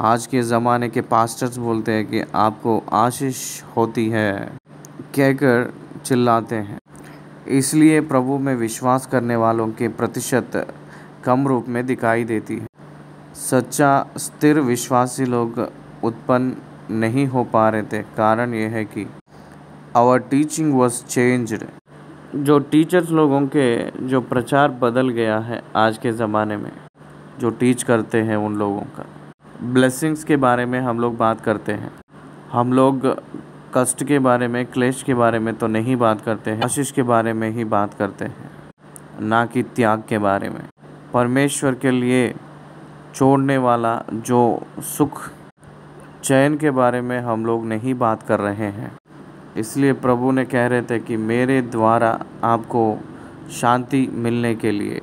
आज के ज़माने के पास्टर्स बोलते हैं कि आपको आशीष होती है कहकर चिल्लाते हैं। इसलिए प्रभु में विश्वास करने वालों के प्रतिशत कम रूप में दिखाई देती है। सच्चा स्थिर विश्वासी लोग उत्पन्न नहीं हो पा रहे थे। कारण यह है कि आवर टीचिंग वॉज चेंज्ड। जो टीचर्स लोगों के जो प्रचार बदल गया है आज के ज़माने में, जो टीच करते हैं उन लोगों का। ब्लेसिंग्स के बारे में हम लोग बात करते हैं। हम लोग कष्ट के बारे में, क्लेश के बारे में तो नहीं बात करते हैं, आशीष के बारे में ही बात करते हैं, ना कि त्याग के बारे में। परमेश्वर के लिए छोड़ने वाला जो सुख, चैन के बारे में हम लोग नहीं बात कर रहे हैं। इसलिए प्रभु ने कह रहे थे कि मेरे द्वारा आपको शांति मिलने के लिए,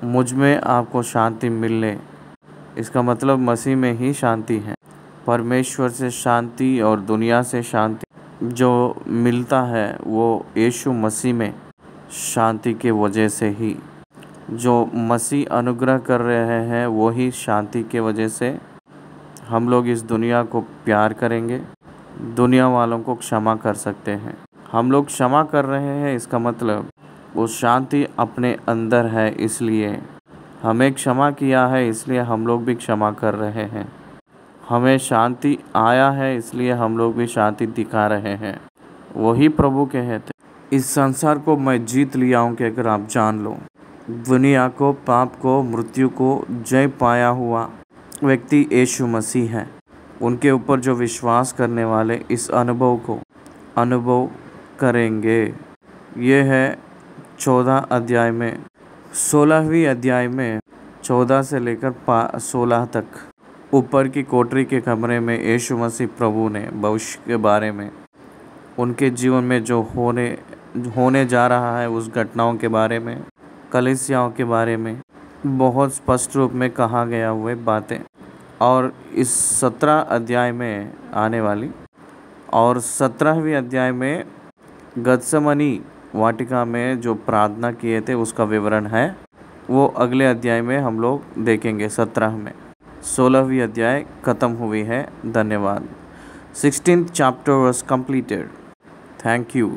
मुझ में आपको शांति मिलने, इसका मतलब मसीह में ही शांति है। परमेश्वर से शांति और दुनिया से शांति जो मिलता है वो यीशु मसीह में शांति के वजह से ही। जो मसीह अनुग्रह कर रहे हैं वही शांति के वजह से हम लोग इस दुनिया को प्यार करेंगे, दुनिया वालों को क्षमा कर सकते हैं। हम लोग क्षमा कर रहे हैं, इसका मतलब वो शांति अपने अंदर है, इसलिए हमें क्षमा किया है, इसलिए हम लोग भी क्षमा कर रहे हैं। हमें शांति आया है, इसलिए हम लोग भी शांति दिखा रहे हैं। वही प्रभु कहते, इस संसार को मैं जीत लिया हूँ कहकर आप जान लो। दुनिया को, पाप को, मृत्यु को जय पाया हुआ व्यक्ति यीशु मसीह है। उनके ऊपर जो विश्वास करने वाले इस अनुभव को अनुभव करेंगे। ये है 14 अध्याय में, 16वीं अध्याय में 14 से लेकर 16 तक ऊपर की कोठरी के कमरे में यीशु मसीह प्रभु ने भविष्य के बारे में, उनके जीवन में जो होने जा रहा है उस घटनाओं के बारे में, कलीसियाओं के बारे में बहुत स्पष्ट रूप में कहा गया हुए बातें। और इस 17 अध्याय में आने वाली और 17वीं अध्याय में गत्समनी वाटिका में जो प्रार्थना किए थे उसका विवरण है। वो अगले अध्याय में हम लोग देखेंगे। 17 में 16वीं अध्याय ख़त्म हुई है। धन्यवाद। 16th chapter was completed. Thank you.